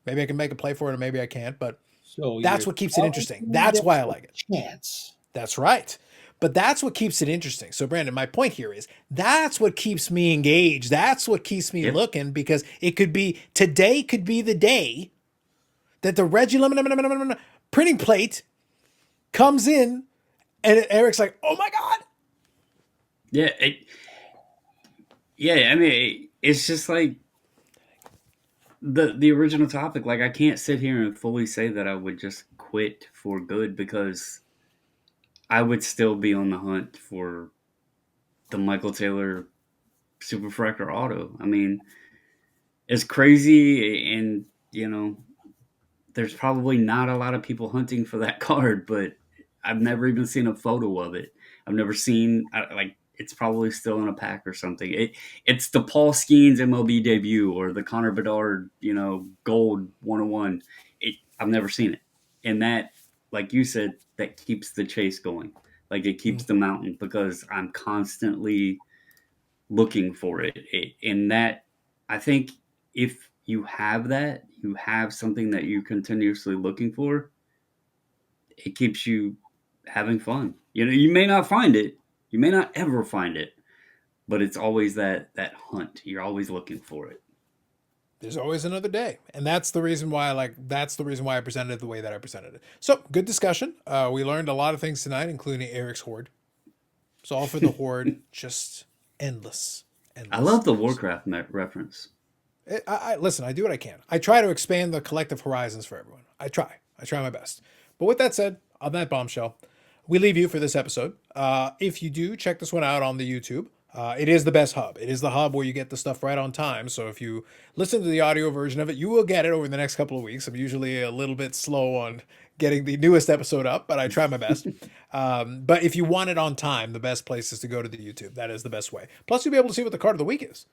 Maybe I can make a play for it, or maybe I can't. But So that's you're what keeps it telling interesting. me That's there's why I a like it. chance. That's right. But that's what keeps it interesting. So, Brandon, my point here is that's what keeps me engaged. That's what keeps me Yep. looking because it could be today, could be the day that the Reggie Lemon printing plate comes in, and Eric's like, "Oh my god!" Yeah. Yeah. I mean, it's just like the original topic. Like, I can't sit here and fully say that I would just quit for good because I would still be on the hunt for the Michael Taylor Superfractor Auto. I mean, it's crazy, and there's probably not a lot of people hunting for that card, but I've never even seen a photo of it. I've never seen like it's probably still in a pack or something. It's the Paul Skeens MLB debut or the Connor Bedard, Gold 101. I've never seen it, and that, like you said, that keeps the chase going. Like it keeps the mountain because I'm constantly looking for it. And that, I think if you have that, you have something that you're continuously looking for, it keeps you having fun. You may not find it, you may not ever find it, but it's always that hunt. You're always looking for it. There's always another day, and that's the reason why I presented it the way that I presented it. So good discussion. We learned a lot of things tonight, including Eric's Horde. It's all for the Horde, just endless. I love the Warcraft reference. Listen, I do what I can. I try to expand the collective horizons for everyone. I try my best. But with that said, on that bombshell, we leave you for this episode. If you do, check this one out on the YouTube. It is the best hub. It is the hub where you get the stuff right on time. So if you listen to the audio version of it, you will get it over the next couple of weeks. I'm usually a little bit slow on getting the newest episode up, but I try my best. But if you want it on time, the best place is to go to the YouTube. That is the best way. Plus, you'll be able to see what the card of the week is.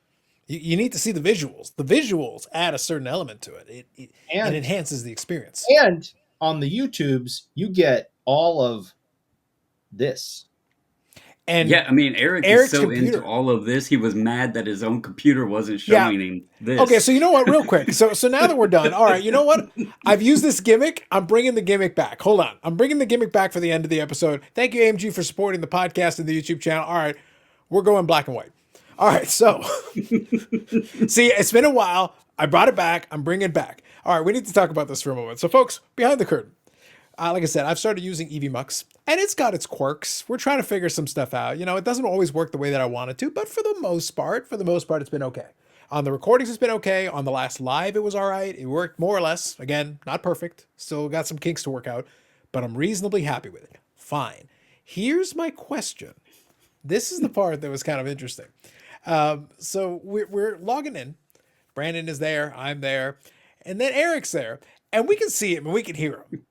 You need to see the visuals. The visuals add a certain element to it. It enhances the experience. And on the YouTubes, you get all of this. And yeah, I mean, Eric's is so into all of this, he was mad that his own computer wasn't showing him this. Okay, so you know what? Real quick. So now that we're done, all right, you know what? I've used this gimmick. I'm bringing the gimmick back. Hold on. I'm bringing the gimmick back for the end of the episode. Thank you, AMG, for supporting the podcast and the YouTube channel. All right, we're going black and white. All right, so see, it's been a while. I brought it back. I'm bringing it back. All right, we need to talk about this for a moment. So, folks, behind the curtain. Like I said, I've started using EVMux, and it's got its quirks. We're trying to figure some stuff out. It doesn't always work the way that I want it to, but for the most part, it's been okay. On the recordings, it's been okay. On the last live, it was all right. It worked more or less. Again, not perfect. Still got some kinks to work out, but I'm reasonably happy with it. Fine. Here's my question. This is the part that was kind of interesting. So we're logging in. Brandon is there. I'm there. And then Eric's there. And we can see him and we can hear him.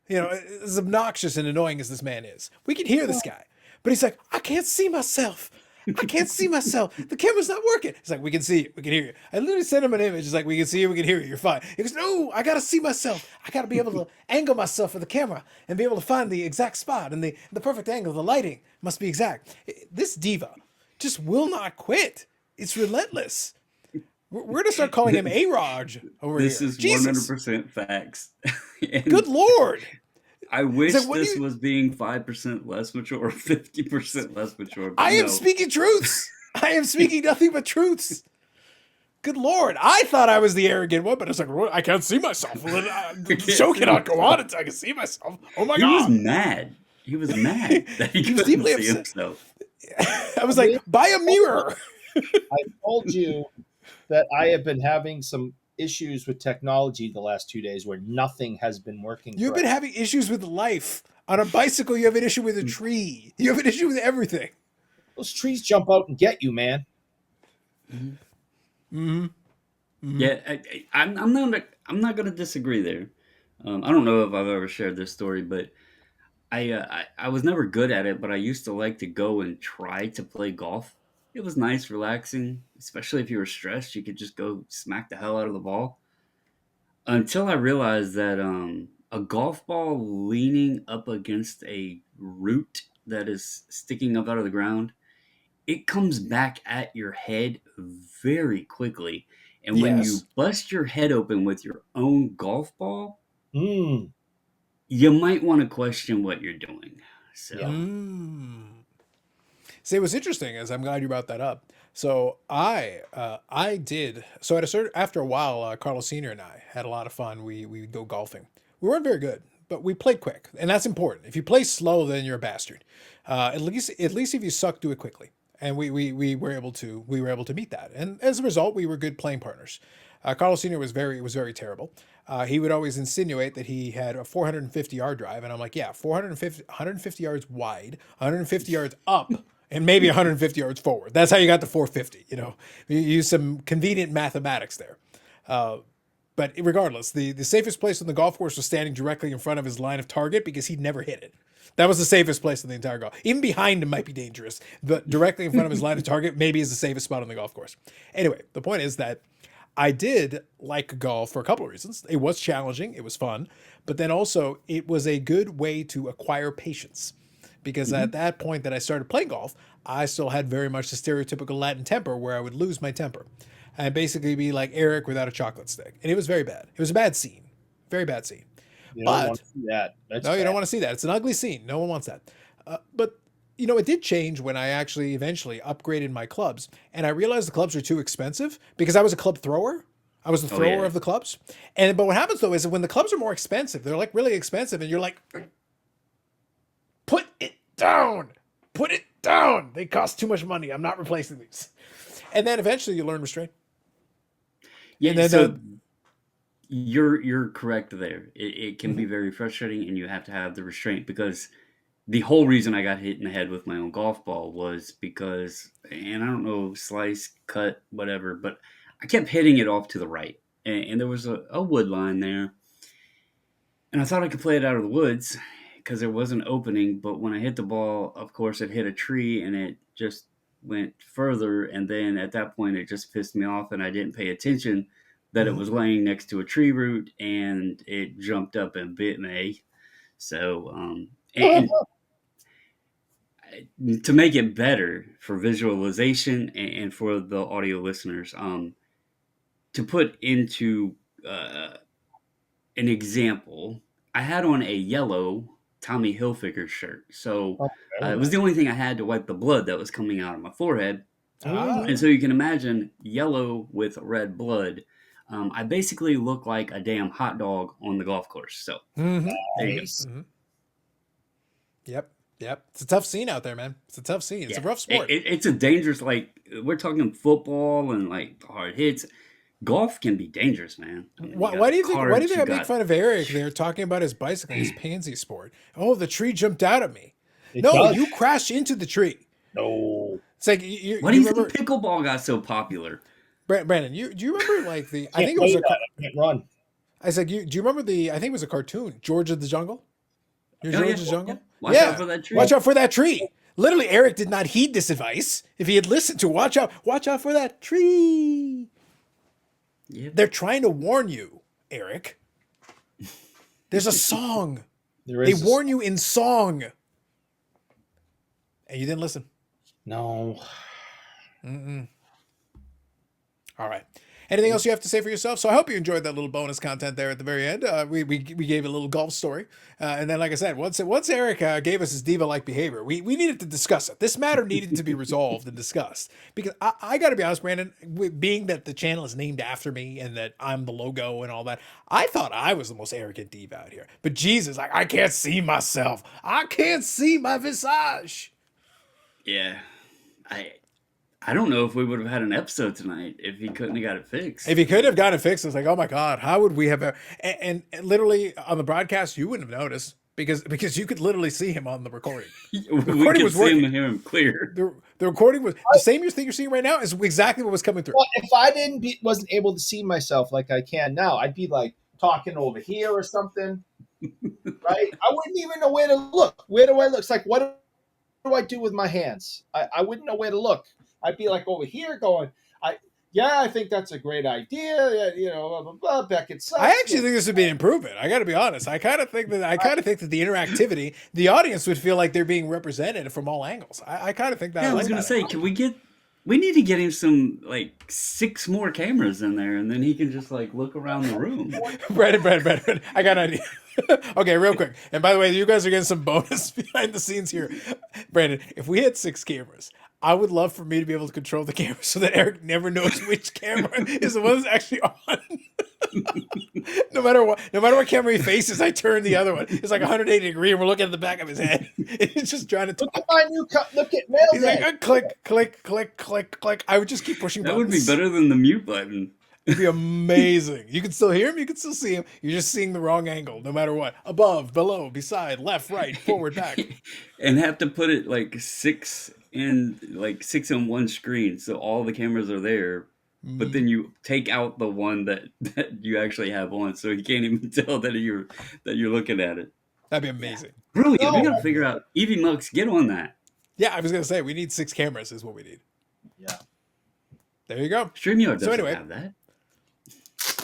As obnoxious and annoying as this man is, we can hear this guy. But he's like, I can't see myself. I can't see myself. The camera's not working. It's like, we can see you. We can hear you. I literally sent him an image. It's like, we can see you. We can hear you. You're fine. He goes, no, I got to see myself. I got to be able to angle myself for the camera and be able to find the exact spot and the perfect angle. The lighting must be exact. This diva just will not quit. It's relentless. We're going to start calling him A-Raj over this here. This is 100% facts. Good Lord. I wish this was being 5% less mature or 50% less mature. I am speaking truths. I am speaking nothing but truths. Good Lord. I thought I was the arrogant one, but it's like, I can't see myself. The show cannot go on until I can see myself. Oh my God. He was mad. He was mad that he couldn't deeply see upset. himself. I was like, buy a mirror. I told you that I have been having some issues with technology the last 2 days where nothing has been working. You've been having issues with life. On a bicycle, you have an issue with a tree. You have an issue with everything. Those trees jump out and get you, man. Mm-hmm. Mm-hmm. Yeah, I'm not going to disagree there. I don't know if I've ever shared this story, but I was never good at it, but I used to like to go and try to play golf. It was nice, relaxing, especially if you were stressed. You could just go smack the hell out of the ball. Until I realized that a golf ball leaning up against a root that is sticking up out of the ground, it comes back at your head very quickly. And when you bust your head open with your own golf ball, you might want to question what you're doing. So. Yeah. See, what's interesting is I'm glad you brought that up. So I did. So after a while, Carlos Senior and I had a lot of fun. We would go golfing. We weren't very good, but we played quick, and that's important. If you play slow, then you're a bastard. At least if you suck, do it quickly. And we were able to meet that. And as a result, we were good playing partners. Carlos Senior was very terrible. He would always insinuate that he had a 450-yard drive, and I'm like, yeah, 150 yards wide, 150 yards up. And maybe 150 yards forward. That's how you got to 450. You use some convenient mathematics there. But regardless, the safest place on the golf course was standing directly in front of his line of target because he'd never hit it. That was the safest place in the entire golf. Even behind him might be dangerous, but directly in front of his line of target maybe is the safest spot on the golf course. Anyway, the point is that I did like golf for a couple of reasons. It was challenging. It was fun. But then also it was a good way to acquire patience. because at that point that I started playing golf, I still had very much the stereotypical Latin temper where I would lose my temper and basically be like Eric without a chocolate stick. And it was very bad. It was a bad scene. Very bad scene. You don't want But to see that. That's no, you bad. don't want to see that. It's an ugly scene. No one wants that. But you know, it did change when I actually eventually upgraded my clubs, and I realized the clubs were too expensive because I was a club thrower. I was the thrower of the clubs. And but what happens though is that when the clubs are more expensive, they're like really expensive, and you're like, put it down. Put it down. They cost too much money. I'm not replacing these. And then eventually you learn restraint. Yeah, And then so you're correct there. It can be very frustrating, and you have to have the restraint, because the whole reason I got hit in the head with my own golf ball was because, and I don't know, slice, cut, whatever, but I kept hitting it off to the right, and there was a wood line there, and I thought I could play it out of the woods because there was an opening, but when I hit the ball, of course, it hit a tree, and it just went further, and then at that point, it just pissed me off, and I didn't pay attention that it was laying next to a tree root, and it jumped up and bit me. So, and to make it better for visualization and for the audio listeners, to put into an example, I had on a yellow Tommy Hilfiger shirt. So it was the only thing I had to wipe the blood that was coming out of my forehead. And so you can imagine yellow with red blood. I basically look like a damn hot dog on the golf course. So there you go. Yep. It's a tough scene out there, man. It's a tough scene. It's a rough sport. It's a dangerous, like, we're talking football and like hard hits. Golf can be dangerous, man. I mean, why do you think I make got- fun of Eric there talking about his bicycle, his pansy sport? Oh, the tree jumped out at me. It No, does. you crashed into the tree. No. It's like Why do you think pickleball got so popular? Brandon, do you remember like the I Can't think it was play a that. I can't run. I said do you remember I think it was a cartoon, George of the Jungle? Your Oh, George yeah. of the Jungle? Watch out for that tree. Watch out for that tree. Literally, Eric did not heed this advice. If he had listened to watch out for that tree. Yep. They're trying to warn you, Eric. There's a song. They warn you in song. And you didn't listen. No. All right. Anything else you have to say for yourself? So I hope you enjoyed that little bonus content there at the very end. We gave a little golf story. And then, like I said, once Eric gave us his diva-like behavior, we needed to discuss it. This matter needed to be resolved and discussed. Because I got to be honest, Brandon, being that the channel is named after me and that I'm the logo and all that, I thought I was the most arrogant diva out here. But Jesus, I can't see myself. I can't see my visage. Yeah. I don't know if we would have had an episode tonight if he couldn't have got it fixed. If he could have gotten it fixed, it's like, oh my God, how would we have? And literally on the broadcast, you wouldn't have noticed because you could literally see him on the recording. We recording could was see working. him and hear him clear. The recording was the same thing you're seeing right now is exactly what was coming through. Well, if I wasn't able to see myself like I can now, I'd be like talking over here or something, right? I wouldn't even know where to look. Where do I look? It's like, what do I do with my hands? I wouldn't know where to look. I'd be like over here going, I think that's a great idea. Yeah, blah, blah, blah. Beckett sucks. I actually think this would be an improvement. I got to be honest. I kind of think that the interactivity, the audience would feel like they're being represented from all angles. I kind of think that. Yeah, I was gonna say, we need to get him some, like, 6 more cameras in there, and then he can just, like, look around the room. Brandon, I got an idea. Okay, real quick. And by the way, you guys are getting some bonus behind the scenes here. Brandon, if we had 6 cameras, I would love for me to be able to control the camera so that Eric never knows which camera is the one that's actually on. No matter what camera he faces, I turn the other one. It's like 180 degree, and we're looking at the back of his head. He's just trying to talk. Look at my new cup. Look at mail He's day. like, click, click, click, click, click. I would just keep pushing That buttons. would be better than the mute button. It'd be amazing. You can still hear him. You can still see him. You're just seeing the wrong angle, no matter what. Above, below, beside, left, right, forward, back. And have to put it like 6 in one screen, so all the cameras are there. But then you take out the one that you actually have on, so you can't even tell that you're looking at it. That'd be amazing. Brilliant. No. We gotta figure out. Evie Mux, get on that. Yeah, I was gonna say we need 6 cameras is what we need. Yeah. There you go. StreamYard doesn't So anyway, have that.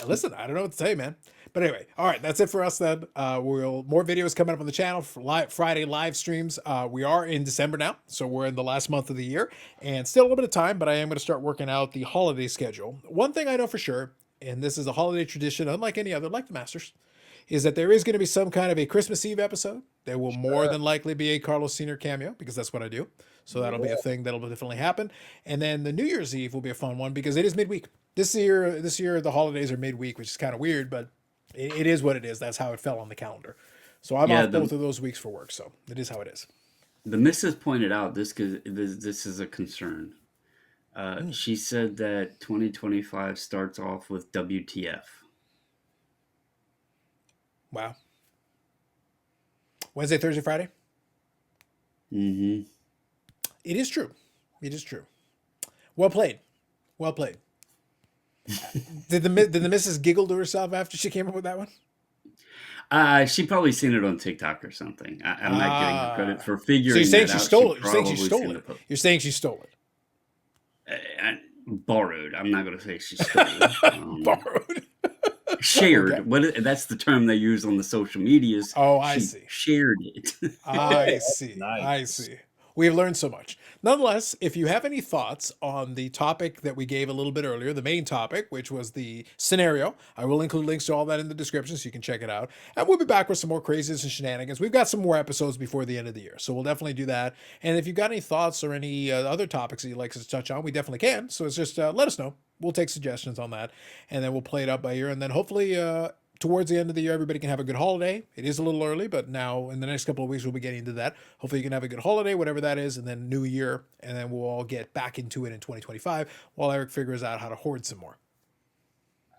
listen, I don't know what to say, man. But anyway, all right, that's it for us then. More videos coming up on the channel for Friday live streams. We are in December now, so we're in the last month of the year, and still a little bit of time. But I am going to start working out the holiday schedule. One thing I know for sure, and this is a holiday tradition, unlike any other, like the Masters, is that there is going to be some kind of a Christmas Eve episode. There will more than likely be a Carlos Sr. cameo because that's what I do. So that'll be a thing that'll definitely happen. And then the New Year's Eve will be a fun one because it is midweek. This year the holidays are midweek, which is kind of weird, but it is what it is. That's how it fell on the calendar. So I'm off both of those weeks for work. So it is how it is. The missus pointed out this is a concern. She said that 2025 starts off with WTF. Wow. Wednesday, Thursday, Friday? Mm-hmm. It is true. It is true. Well played. Well played. Did the missus giggle to herself after she came up with that one? She probably seen it on TikTok or something. I'm not giving her credit for figuring. So you're saying that she out. stole it? You're saying she stole it? You're saying she stole it? Borrowed. I'm not going to say she stole it. Borrowed. Shared. Okay. That's the term they use on the social medias. Oh, I see. Shared it. I see. Nice. I see. We've learned so much. Nonetheless, if you have any thoughts on the topic that we gave a little bit earlier, the main topic, which was the scenario, I will include links to all that in the description so you can check it out. And we'll be back with some more craziness and shenanigans. We've got some more episodes before the end of the year, so we'll definitely do that. And if you've got any thoughts or any other topics that you'd like us to touch on, we definitely can. So it's just let us know. We'll take suggestions on that, and then we'll play it up by ear. And then hopefully towards the end of the year, everybody can have a good holiday. It is a little early, but now in the next couple of weeks, we'll be getting into that. Hopefully you can have a good holiday, whatever that is, and then new year, and then we'll all get back into it in 2025 while Eric figures out how to hoard some more.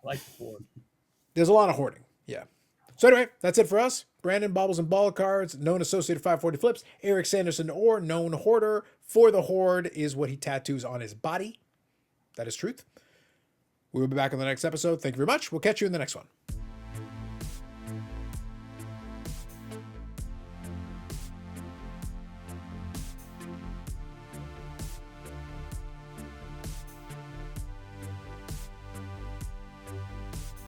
I like the board. There's a lot of hoarding. Yeah. So anyway, that's it for us. Brandon, Bobbles, and Ball Cards, known Associated 540 Flips. Eric Sanderson, or known Hoarder for the Horde, is what he tattoos on his body. That is truth. We will be back on the next episode. Thank you very much. We'll catch you in the next one.